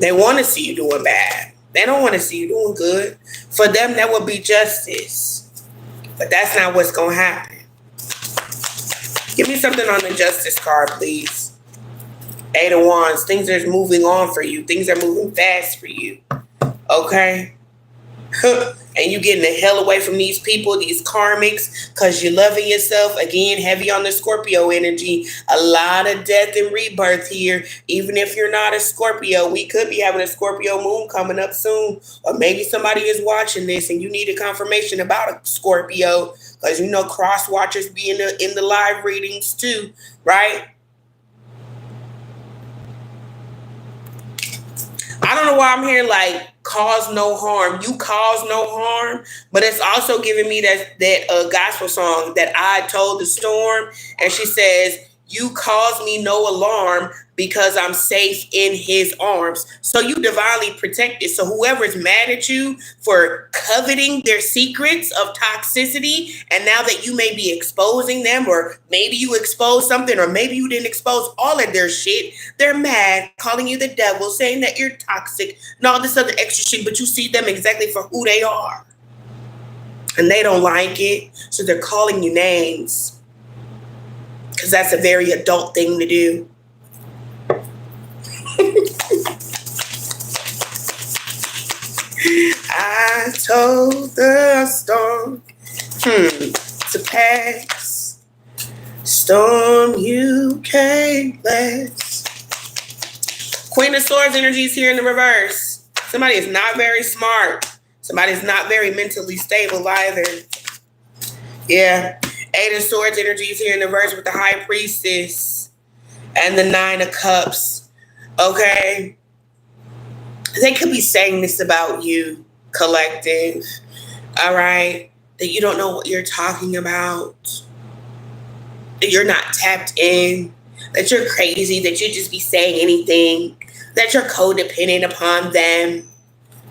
They want to see you doing bad. They don't want to see you doing good. For them, that would be justice. But that's not what's going to happen. Give me something on the justice card, please. Eight of Wands. Things are moving on for you. Things are moving fast for you. Okay? And you getting the hell away from these people, these karmics, because you're loving yourself. Again, heavy on the Scorpio energy. A lot of death and rebirth here. Even if you're not a Scorpio, we could be having a Scorpio moon coming up soon. Or maybe somebody is watching this and you need a confirmation about a Scorpio. Because you know cross watchers be in the live readings too, right? I don't know why I'm hearing like cause no harm. You cause no harm, but it's also giving me that gospel song that I told the storm, and she says, "You cause me no alarm because I'm safe in his arms." So you divinely protected. So whoever's mad at you for coveting their secrets of toxicity, and now that you may be exposing them, or maybe you exposed something, or maybe you didn't expose all of their shit, they're mad, calling you the devil, saying that you're toxic and all this other extra shit, but you see them exactly for who they are. And they don't like it, so they're calling you names. Because that's a very adult thing to do. I told the storm to pass. Storm, you can't last. Queen of Swords energy is here in the reverse. Somebody is not very smart. Somebody is not very mentally stable either. Yeah. Eight of Swords energy is here in the reverse with the High Priestess and the Nine of Cups. Okay. They could be saying this about you, collective. All right. That you don't know what you're talking about. That you're not tapped in. That you're crazy. That you just be saying anything. That you're codependent upon them.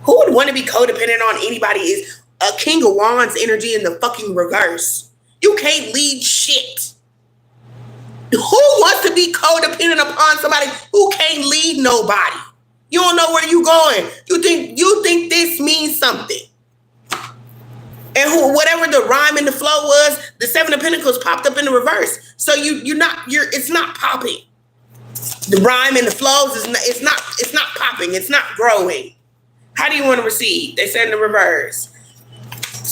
Who would want to be codependent on anybody? Is a King of Wands energy in the fucking reverse. You can't lead shit. Who wants to be codependent upon somebody who can't lead nobody? You don't know where you're going. You think this means something. And whatever the rhyme and the flow was, the Seven of Pentacles popped up in the reverse. So it's not popping. The rhyme and the flows it's not popping. It's not growing. How do you want to receive? They said in the reverse.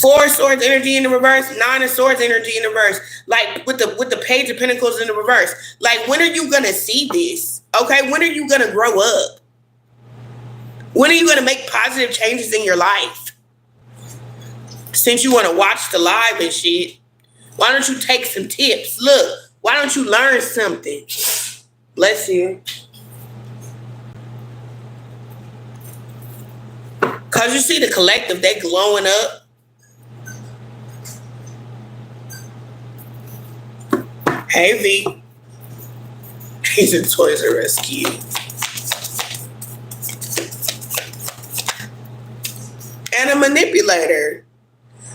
Four of Swords energy in the reverse, Nine of Swords energy in the reverse. Like with the Page of Pentacles in the reverse. Like, when are you gonna see this? Okay, when are you gonna grow up? When are you gonna make positive changes in your life? Since you want to watch the live and shit, why don't you take some tips? Look, why don't you learn something? Bless you. Cause you see the collective, they glowing up. Hey, V. He's in Toys R Us Rescue. And a manipulator.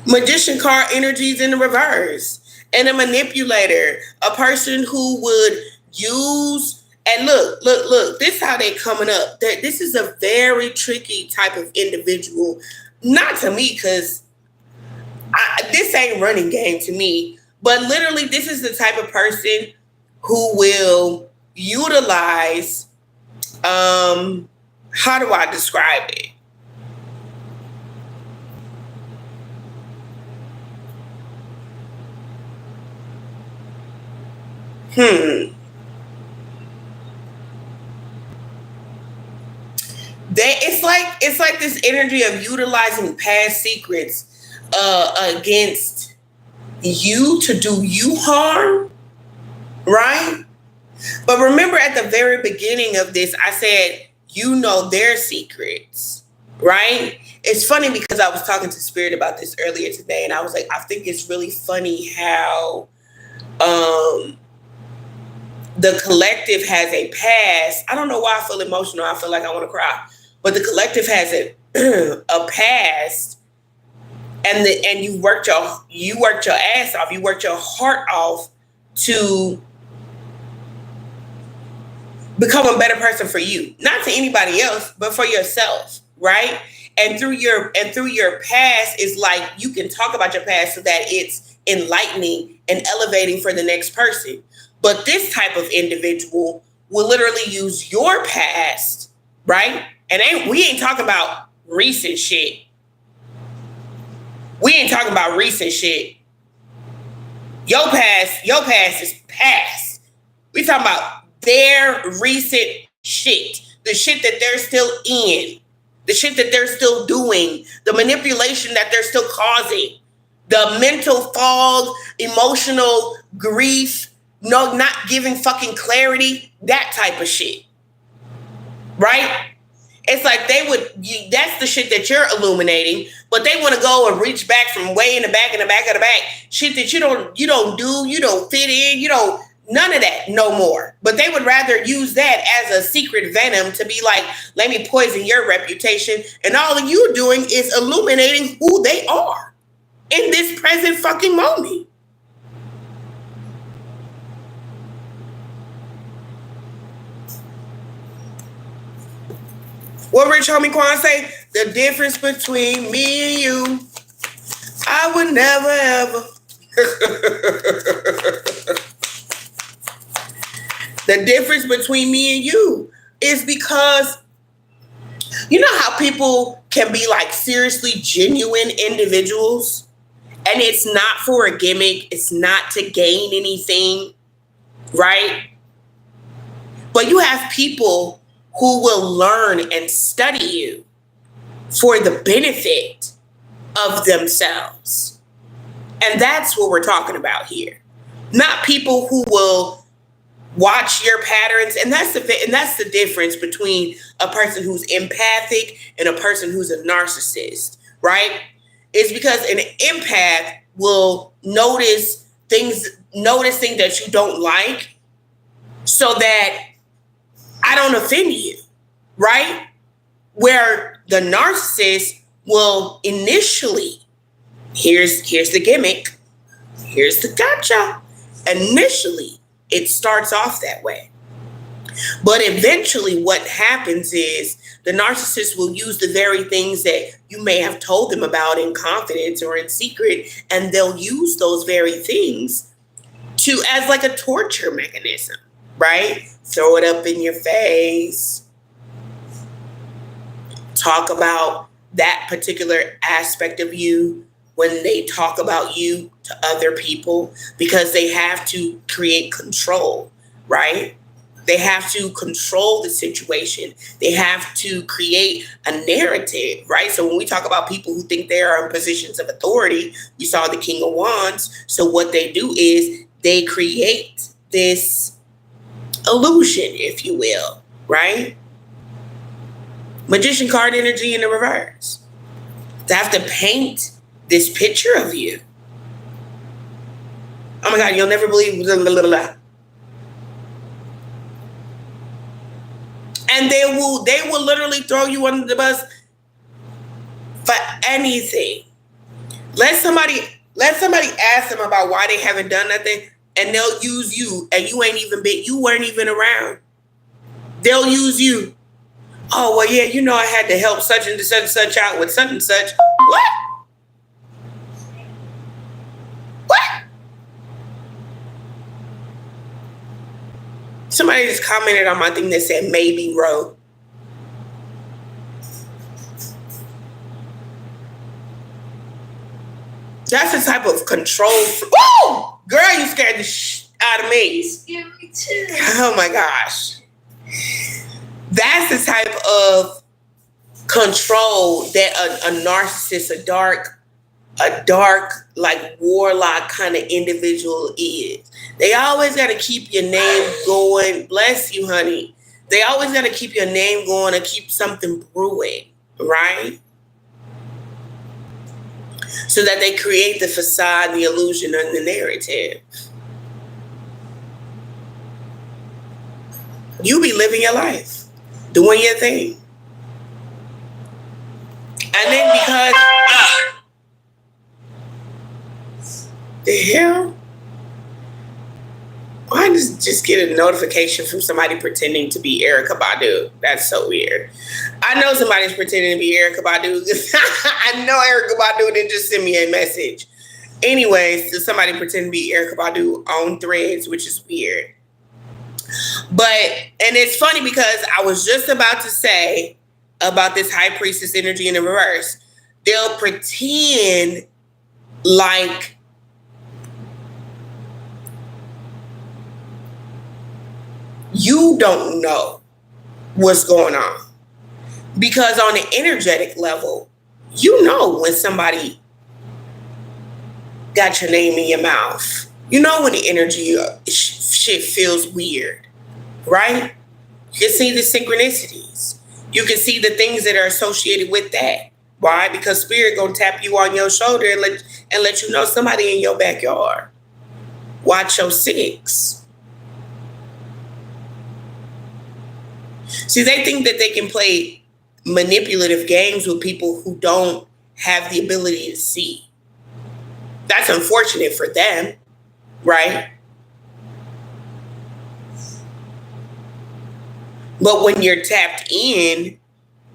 Magician card energies in the reverse. And a manipulator. A person who would use... And look. This is how they coming up. This is a very tricky type of individual. Not to me, because this ain't running game to me. But literally, this is the type of person who will utilize, how how do I describe it? It's like this energy of utilizing past secrets against you to do you harm, right? But remember at the very beginning of this, I said, you know their secrets, right? It's funny because I was talking to Spirit about this earlier today, and I was like, I think it's really funny how the collective has a past. I don't know why I feel emotional. I feel like I want to cry. But the collective has a past, and you worked your ass off. You worked your heart off to become a better person for you, not to anybody else, but for yourself, right? And through your past is like you can talk about your past so that it's enlightening and elevating for the next person. But this type of individual will literally use your past, right? And we ain't talking about recent shit. We ain't talking about recent shit. Your past is past. We talking about their recent shit, the shit that they're still in, the shit that they're still doing, the manipulation that they're still causing, the mental fog, emotional grief, not giving fucking clarity, that type of shit, right? It's like that's the shit that you're illuminating, but they want to go and reach back from way in the back of the back, shit that you don't do, you don't fit in, you don't, none of that no more. But they would rather use that as a secret venom to be like, let me poison your reputation. And all you're doing is illuminating who they are in this present fucking moment. What Rich Homie Quan say? The difference between me and you, I would never ever. The difference between me and you is because you know how people can be like seriously genuine individuals, and it's not for a gimmick, it's not to gain anything, right? But you have people who will learn and study you for the benefit of themselves. And that's what we're talking about here. Not people who will watch your patterns. And that's the difference between a person who's empathic and a person who's a narcissist, right? It's because an empath will notice things that you don't like so that I don't offend you, right? Where the narcissist will initially, here's the gimmick, here's the gotcha. Initially, it starts off that way. But eventually what happens is the narcissist will use the very things that you may have told them about in confidence or in secret, and they'll use those very things as like a torture mechanism, right? Throw it up in your face. Talk about that particular aspect of you when they talk about you to other people, because they have to create control, right? They have to control the situation. They have to create a narrative, right? So when we talk about people who think they are in positions of authority, we saw the King of Wands. So what they do is they create this illusion, if you will, right? Magician card energy in the reverse. They have to paint this picture of you. Oh my God, you'll never believe. Blah, blah, blah, blah. And they will literally throw you under the bus for anything. Let somebody ask them about why they haven't done nothing, and they'll use you, and you weren't even around. They'll use you. Oh, well, yeah, I had to help such and such and such out with such and such. What? Somebody just commented on my thing that said maybe, bro. That's the type of control. Woo! Girl, you scared the out of me. You scared me too. Oh my gosh. That's the type of control that a narcissist, a dark, like warlock kind of individual is. They always got to keep your name going. Bless you, honey. They always got to keep your name going and keep something brewing, right? So that they create the facade, the illusion, and the narrative. You be living your life, doing your thing. And then because... the hell? Why just get a notification from somebody pretending to be Erykah Badu? That's so weird. I know somebody's pretending to be Erykah Badu. I know Erykah Badu didn't just send me a message. Anyways, so somebody pretending to be Erykah Badu on Threads, which is weird. And it's funny because I was just about to say about this high priestess energy in the reverse. They'll pretend like you don't know what's going on. Because on the energetic level, you know when somebody got your name in your mouth. You know when the energy shit feels weird, right? You can see the synchronicities. You can see the things that are associated with that. Why? Because spirit gonna tap you on your shoulder and let you know somebody in your backyard. Watch your 6. See, they think that they can play manipulative games with people who don't have the ability to see. That's unfortunate for them, right? But when you're tapped in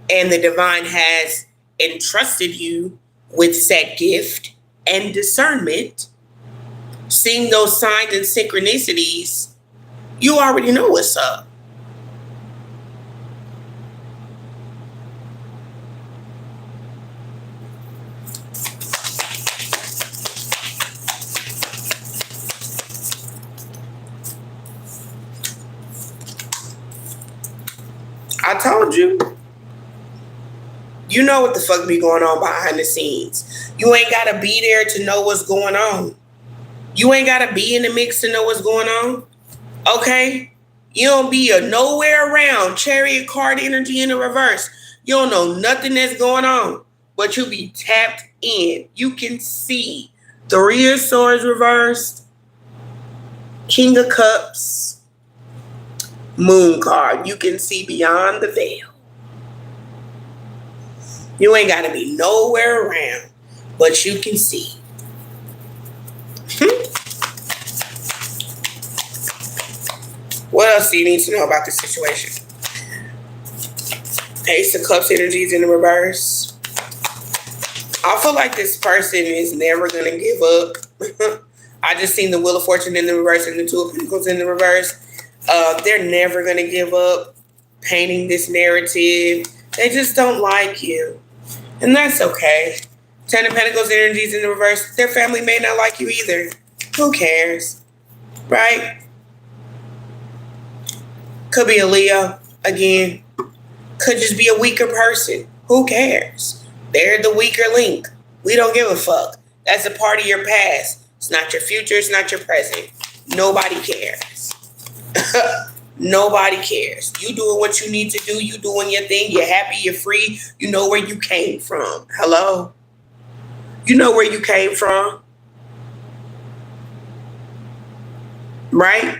and the divine has entrusted you with said gift and discernment, seeing those signs and synchronicities, you already know what's up. I told you. You know what the fuck be going on behind the scenes. You ain't got to be there to know what's going on. You ain't got to be in the mix to know what's going on. Okay? You don't be a nowhere around chariot card energy in the reverse. You don't know nothing that's going on. But you be tapped in. You can see 3 of Swords reversed. King of Cups. Moon card. You can see beyond the veil. You ain't got to be nowhere around, but you can see. What else do you need to know about this situation? Ace of Cups energies in the reverse. I feel like this person is never going to give up. I just seen the Wheel of Fortune in the reverse and the 2 of Pentacles in the reverse. They're never going to give up painting this narrative. They just don't like you. And that's okay. 10 of Pentacles energies in the reverse. Their family may not like you either. Who cares? Right? Could be a Leo again. Could just be a weaker person. Who cares? They're the weaker link. We don't give a fuck. That's a part of your past. It's not your future. It's not your present. Nobody cares. Nobody cares. You doing what you need to do. You doing your thing. You're happy. You're free. You know where you came from. Hello? You know where you came from. Right?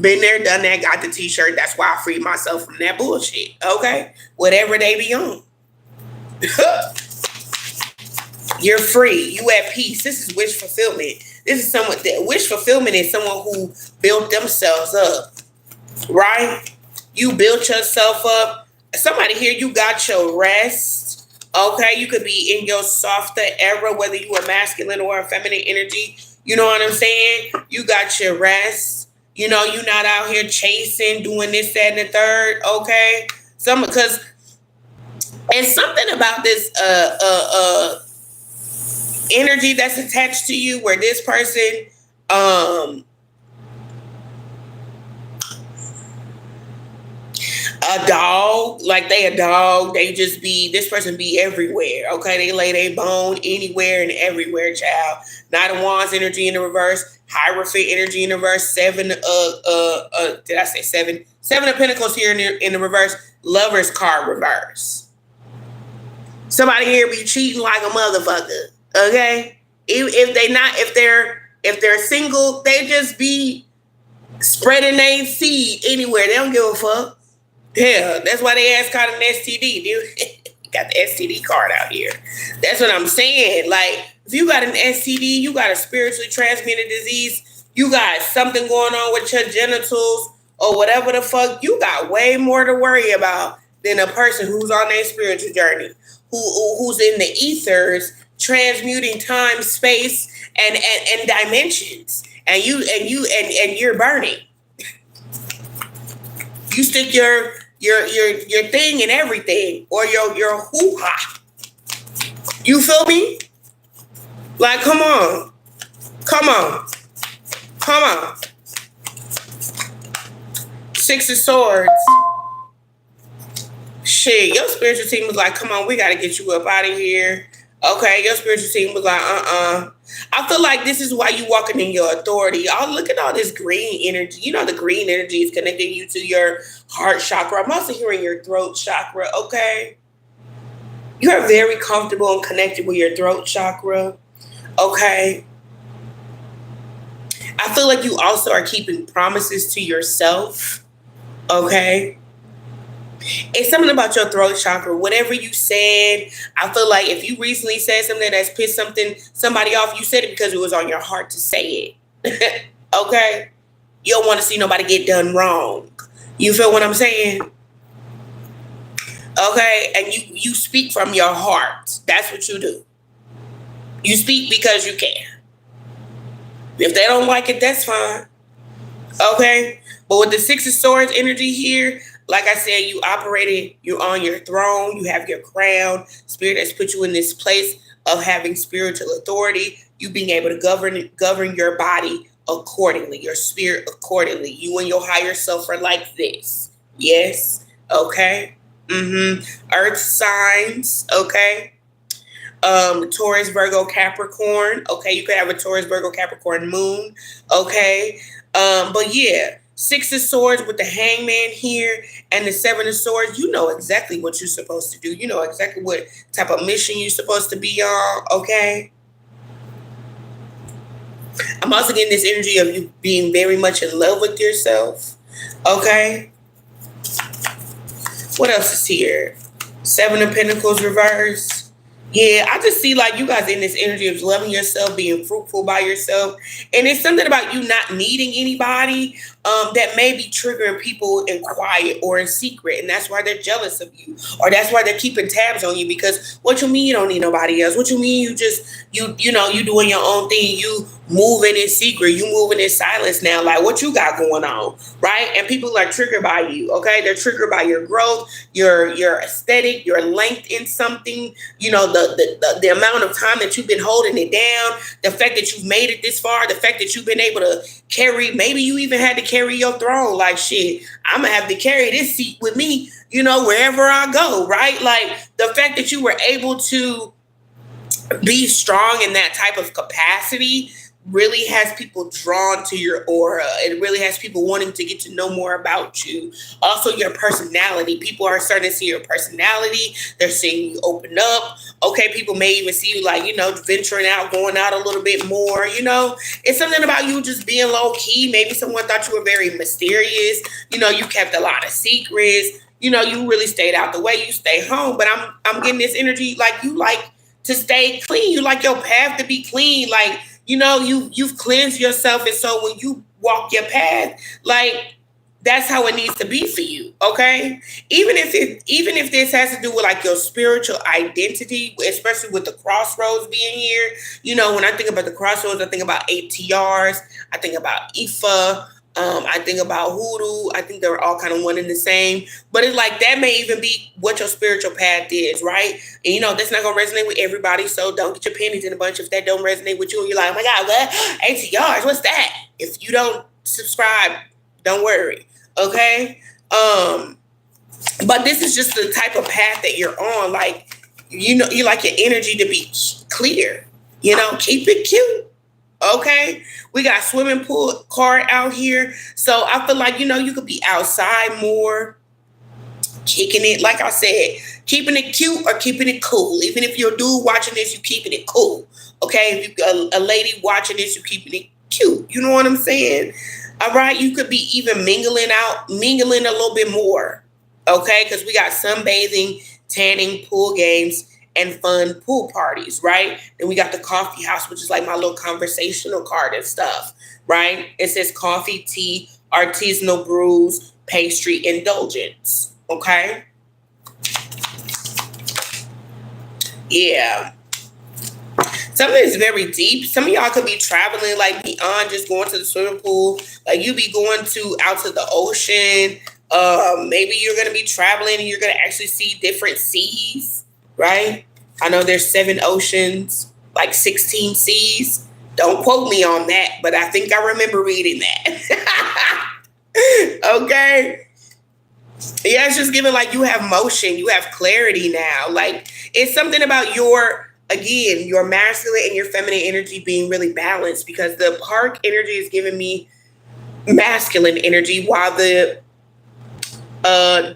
Been there, done that, got the t-shirt. That's why I freed myself from that bullshit. Okay? Whatever they be on. You're free. You at peace. This is wish fulfillment. This is someone that wish fulfillment is someone who built themselves up. Right? You built yourself up. Somebody here, you got your rest. Okay? You could be in your softer era, whether you are masculine or a feminine energy. You know what I'm saying? You got your rest. You know, you're not out here chasing, doing this, that, and the third. Okay? And something about this energy that's attached to you, where this person, a dog, like they a dog, they just be, this person be everywhere, okay? They lay their bone anywhere and everywhere, child. Nine of Wands energy in the reverse, Hierophant energy in the reverse, did I say seven? Seven of Pentacles here in the reverse, Lovers card reverse. Somebody here be cheating like a motherfucker, okay? If they're single, they just be spreading their seed anywhere. They don't give a fuck. Hell, that's why they ask caught an STD, dude. Got the STD card out here. That's what I'm saying. Like, if you got an STD, you got a spiritually transmitted disease, you got something going on with your genitals or whatever the fuck, you got way more to worry about than a person who's on their spiritual journey, who's in the ethers, transmuting time, space, and dimensions, and you're burning. You stick your thing in everything, or your hoo-ha. You feel me? Like, come on. Six of Swords. Shit, your spiritual team was like, come on, we got to get you up out of here. Okay, your spiritual team was like, I feel like this is why you walking in your authority. Oh, look at all this green energy. You know, the green energy is connecting you to your heart chakra. I'm also hearing your throat chakra, okay? You are very comfortable and connected with your throat chakra, okay? I feel like you also are keeping promises to yourself, okay? It's something about your throat chakra. Whatever you said, I feel like if you recently said something that's pissed somebody off, you said it because it was on your heart to say it. Okay? You don't want to see nobody get done wrong. You feel what I'm saying? Okay? And you speak from your heart. That's what you do. You speak because you can. If they don't like it, that's fine. Okay? But with the Six of Swords energy here, like I said, you're on your throne, you have your crown. Spirit has put you in this place of having spiritual authority, you being able to govern your body accordingly, your spirit accordingly. You and your higher self are like this. Yes? Okay? Earth signs, okay? Taurus, Virgo, Capricorn. Okay, you could have a Taurus, Virgo, Capricorn moon. Okay? But yeah. Six of Swords with the Hangman here and the Seven of Swords. You know exactly what you're supposed to do. You know exactly what type of mission you're supposed to be on, okay? I'm also getting this energy of you being very much in love with yourself, okay? What else is here? Seven of Pentacles reverse. Yeah, I just see like you guys in this energy of loving yourself, being fruitful by yourself. And it's something about you not needing anybody that may be triggering people in quiet or in secret. And that's why they're jealous of you. Or that's why they're keeping tabs on you. Because what you mean you don't need nobody else? What you mean you doing your own thing? You moving in secret. You moving in silence now. Like what you got going on, right? And people are triggered by you, okay? They're triggered by your growth, your aesthetic, your length in something, you know, the amount of time that you've been holding it down, the fact that you've made it this far, the fact that you've been able to carry, maybe you even had to carry your throne. Like, shit, I'm going to have to carry this seat with me, you know, wherever I go, right? Like, the fact that you were able to be strong in that type of capacity really has people drawn to your aura. It really has people wanting to get to know more about you. Also, your personality. People are starting to see your personality. They're seeing you open up. Okay, people may even see you like, you know, venturing out, going out a little bit more, you know. It's something about you just being low key. Maybe someone thought you were very mysterious. You know, you kept a lot of secrets. You know, you really stayed out the way. You stay home. But I'm getting this energy like you like to stay clean. You like your path to be clean. Like, you know, you've cleansed yourself. And so when you walk your path, like, that's how it needs to be for you, okay? Even if this has to do with like your spiritual identity, especially with the crossroads being here. You know, when I think about the crossroads, I think about ATRs, I think about Ifa, I think about hoodoo. I think they're all kind of one and the same. But it's like that may even be what your spiritual path is, right? And you know, that's not gonna resonate with everybody. So don't get your panties in a bunch if that don't resonate with you. And you're like, oh my God, what? ATRs, what's that? If you don't subscribe, don't worry. Okay. But this is just the type of path that you're on. Like, you know, you like your energy to be clear. You know, keep it cute. Okay, we got swimming pool card out here. So I feel like, you know, you could be outside more, kicking it, like I said, keeping it cute or keeping it cool. Even if you're a dude watching this, you keeping it cool. Okay, if you a lady watching this, you keeping it cute. You know what I'm saying? All right, you could be even mingling a little bit more. Okay, because we got sunbathing, tanning, pool games, and fun pool parties, right? Then we got the coffee house, which is like my little conversational card and stuff, right? It says coffee, tea, artisanal brews, pastry, indulgence, okay? Yeah. Something is very deep. Some of y'all could be traveling like beyond just going to the swimming pool. Like you be going out to the ocean. Maybe you're going to be traveling and you're going to actually see different seas. Right? I know there's 7 oceans, like 16 seas. Don't quote me on that, but I think I remember reading that. Okay. Yeah, it's just giving like you have motion, you have clarity now. Like it's something about your masculine and your feminine energy being really balanced, because the park energy is giving me masculine energy while the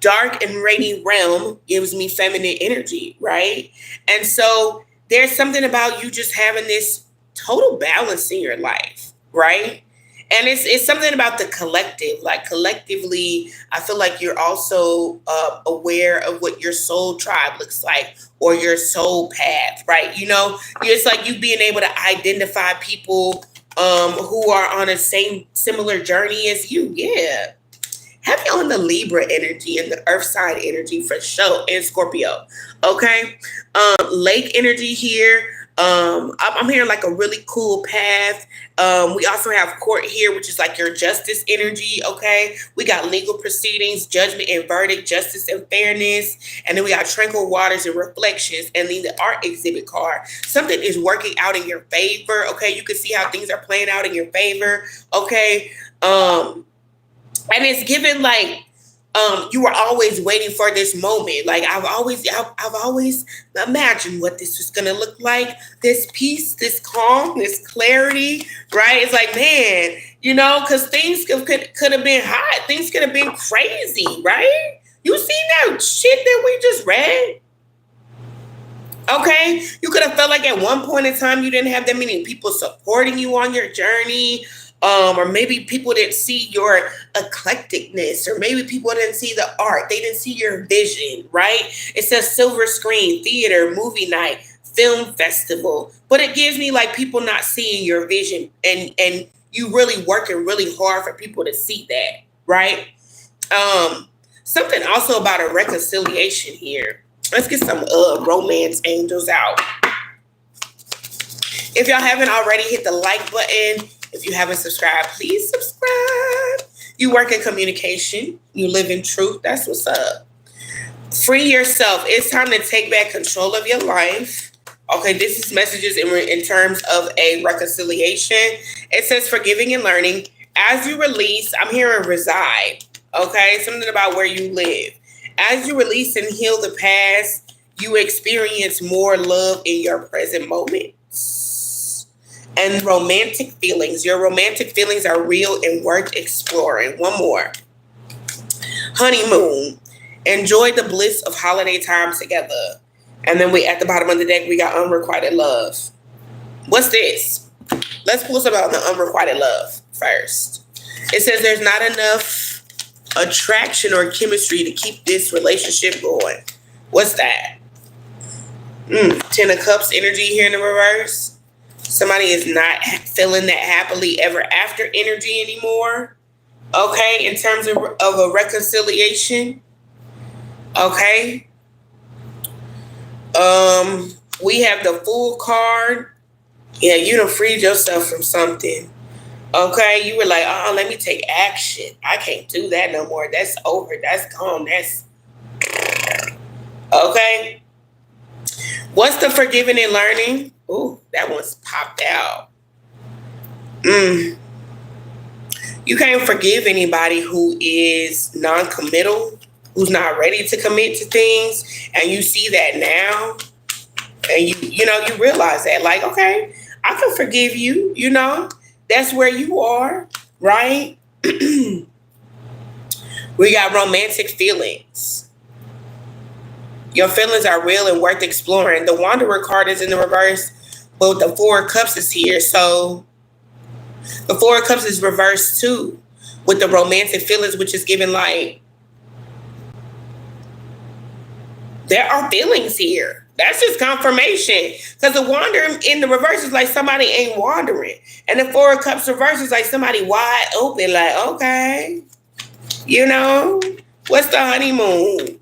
dark and rainy realm gives me feminine energy, right? And so there's something about you just having this total balance in your life, right? And it's something about the collective. Like collectively, I feel like you're also aware of what your soul tribe looks like or your soul path, right? You know, it's like you being able to identify people who are on a similar journey as you. Yeah. Heavy on the Libra energy and the Earth side energy for sure, and Scorpio. Okay. Lake energy here. I'm hearing like a really cool path. We also have court here, which is like your justice energy. Okay. We got legal proceedings, judgment and verdict, justice and fairness. And then we got tranquil waters and reflections. And then the art exhibit card. Something is working out in your favor. Okay. You can see how things are playing out in your favor. Okay. And it's given like you were always waiting for this moment. Like I've always imagined what this was gonna look like. This peace, this calm, this clarity, right? It's like, man, you know, because things could have been hot. Things could have been crazy, right? You seen that shit that we just read? Okay, you could have felt like at one point in time you didn't have that many people supporting you on your journey. Or maybe people didn't see your eclecticness, or maybe people didn't see the art. They didn't see your vision, right? It says silver screen, theater, movie night, film festival. But it gives me like people not seeing your vision and you really working really hard for people to see that, right? Something also about a reconciliation here. Let's get some romance angels out. If y'all haven't already, hit the like button. If you haven't subscribed, please subscribe. You work in communication. You live in truth. That's what's up. Free yourself. It's time to take back control of your life. Okay, this is messages in terms of a reconciliation. It says forgiving and learning. As you release, I'm hearing reside. Okay, something about where you live. As you release and heal the past, you experience more love in your present moment. And romantic feelings. Your romantic feelings are real and worth exploring. One more. Honeymoon. Enjoy the bliss of holiday time together. And then we at the bottom of the deck, we got unrequited love. What's this? Let's pull something about the unrequited love first. It says there's not enough attraction or chemistry to keep this relationship going. What's that? 10 of Cups energy here in the reverse. Somebody is not feeling that happily ever after energy anymore. Okay, in terms of a reconciliation. Okay. We have the Fool card. Yeah, you done freed yourself from something. Okay, you were like, let me take action. I can't do that no more. That's over. That's gone. That's okay. What's the forgiving and learning? Ooh, that one's popped out. You can't forgive anybody who is non-committal, who's not ready to commit to things, and you see that now, and you realize that, like, okay, I can forgive you. That's where you are, right? We got romantic feelings. Your feelings are real and worth exploring. The Wanderer card is in the reverse, but the Four of Cups is here. So the Four of Cups is reversed too, with the romantic feelings, which is given like there are feelings here. That's just confirmation. Because the Wanderer in the reverse is like somebody ain't wandering. And the Four of Cups reverse is like somebody wide open, like, okay, what's the honeymoon?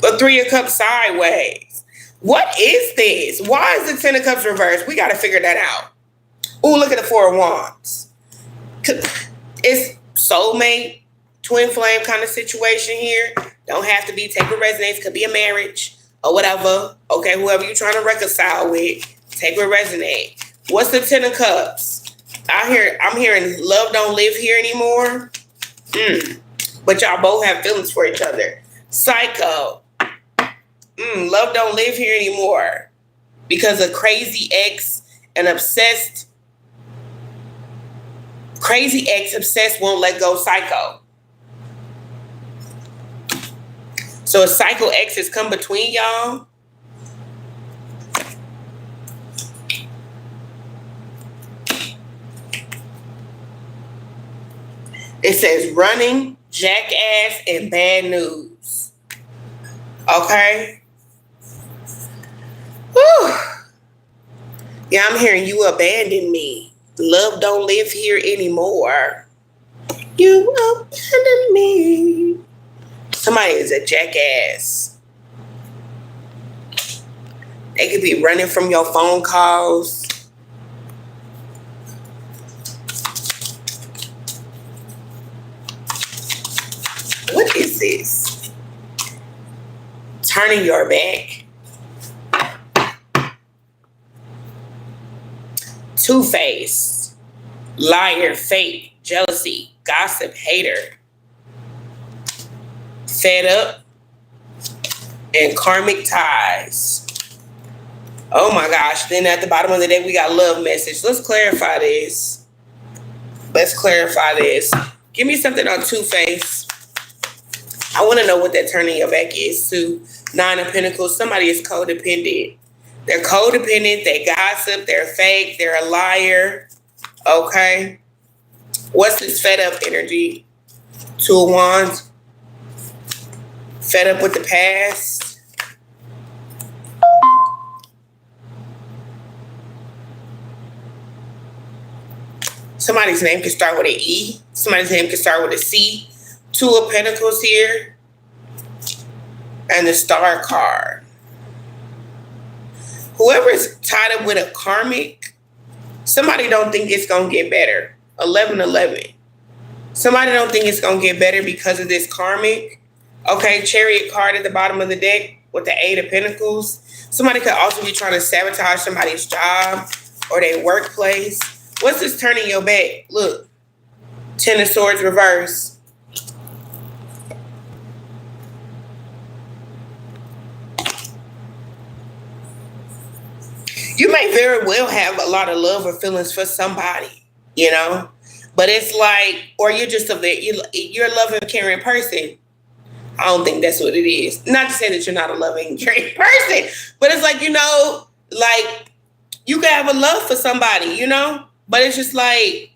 The Three of Cups sideways. What is this? Why is the Ten of Cups reversed? We got to figure that out. Ooh, look at the Four of Wands. It's soulmate, twin flame kind of situation here. Don't have to be, take what resonates. Could be a marriage or whatever. Okay, whoever you're trying to reconcile with, take what resonates. What's the Ten of Cups? I'm hearing love don't live here anymore. But y'all both have feelings for each other. Psycho. Love don't live here anymore because a crazy ex and obsessed. Crazy ex obsessed won't let go. Psycho. So a psycho ex has come between y'all. It says running, jackass, and bad news. Okay. Whew. Yeah, I'm hearing you abandoned me. Love don't live here anymore. You abandoned me. Somebody is a jackass. They could be running from your phone calls. What is this? Turning your back. Two-faced, liar, fake, jealousy, gossip, hater, fed up, and karmic ties. Oh my gosh. Then at the bottom of the deck, we got love message. Let's clarify this. Give me something on two-faced. I want to know what that turning your back is too. Nine of Pentacles. Somebody is codependent. They're codependent, they gossip, they're fake, they're a liar. Okay. What's this fed up energy? Two of Wands. Fed up with the past. Somebody's name can start with an E. Somebody's name can start with a C. Two of Pentacles here. And the Star card. Whoever's tied up with a karmic, somebody don't think it's going to get better. 11-11. Somebody don't think it's going to get better because of this karmic. Okay, Chariot card at the bottom of the deck with the Eight of Pentacles. Somebody could also be trying to sabotage somebody's job or their workplace. What's this turning your back? Look, Ten of Swords reverse. You may very well have a lot of love or feelings for somebody, but it's like, or you're just you're a loving, caring person. I don't think that's what it is. Not to say that you're not a loving, caring person, but it's like, like you can have a love for somebody, but it's just like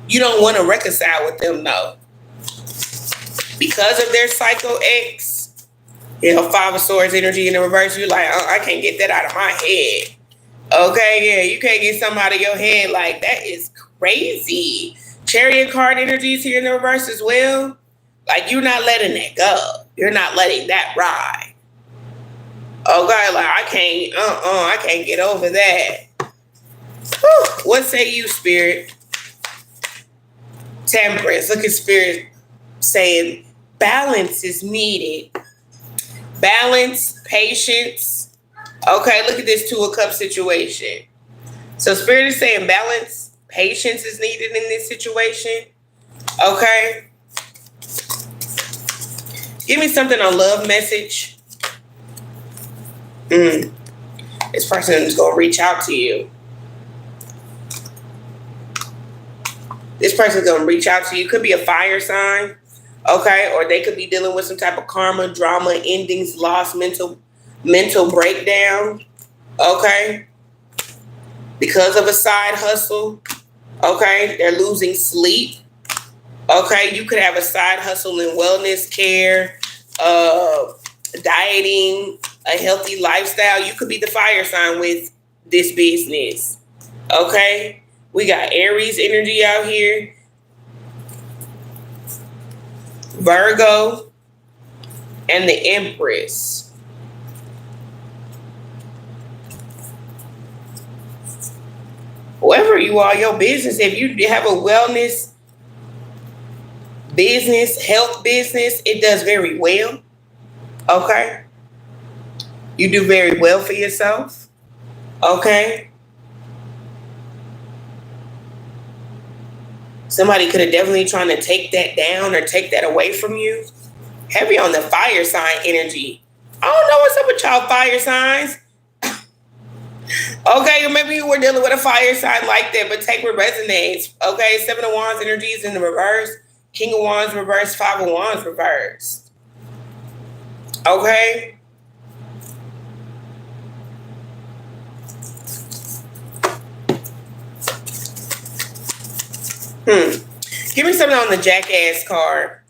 you don't want to reconcile with them, no, because of their psycho ex. Five of Swords energy in the reverse. You're like, I can't get that out of my head. Okay, yeah, you can't get something out of your head. Like, that is crazy. Chariot card energies here in the reverse as well. Like, you're not letting that go. You're not letting that ride. Okay, like, I can't get over that. Whew. What say you, Spirit? Temperance. Look at Spirit saying balance is needed. Balance, patience. Okay, look at this 2 of Cups situation. So Spirit is saying balance, patience is needed in this situation. Okay. Give me something on love message. This person is going to reach out to you. This person's going to reach out to you. Could be a fire sign. Okay. Or they could be dealing with some type of karma, drama, endings, loss, mental breakdown. Okay. Because of a side hustle. Okay. They're losing sleep. Okay. You could have a side hustle in wellness care, dieting, a healthy lifestyle. You could be the fire sign with this business. Okay. We got Aries energy out here. Virgo and the Empress. Whoever you are, your business, if you have a wellness business, health business, it does very well. Okay. You do very well for yourself. Okay. Somebody could have definitely trying to take that down or take that away from you. Heavy on the fire sign energy. I don't know what's up with y'all fire signs. Okay, maybe you were dealing with a fire sign like that, but take what resonates. Okay, 7 of Wands energy is in the reverse. King of Wands reverse. 5 of Wands reverse. Okay. Give me something on the Jackass card.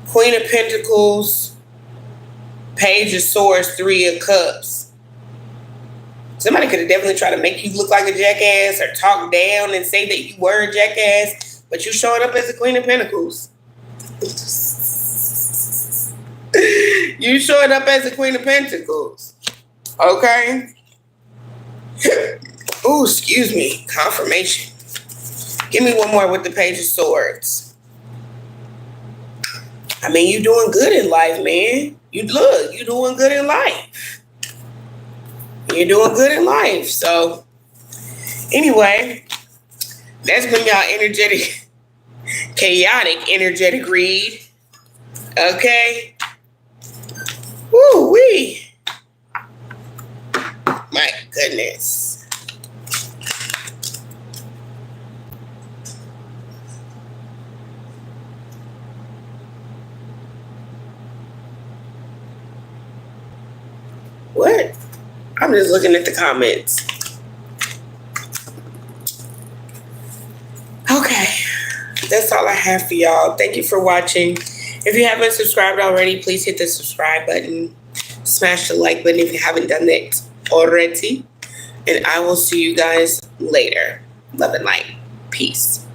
Queen of Pentacles, Page of Swords, 3 of Cups. Somebody could have definitely tried to make you look like a jackass or talk down and say that you were a jackass, but you showing up as the Queen of Pentacles. You showing up as the Queen of Pentacles. Okay. Oh, excuse me. Confirmation. Give me one more with the Page of Swords. I mean, you doing good in life, man. You doing good in life. You're doing good in life. So, anyway, that's been y'all chaotic energetic read. Okay. Woo-wee. My goodness. What? I'm just looking at the comments. Okay. That's all I have for y'all. Thank you for watching. If you haven't subscribed already, please hit the subscribe button. Smash the like button if you haven't done that already. And I will see you guys later. Love and light. Peace.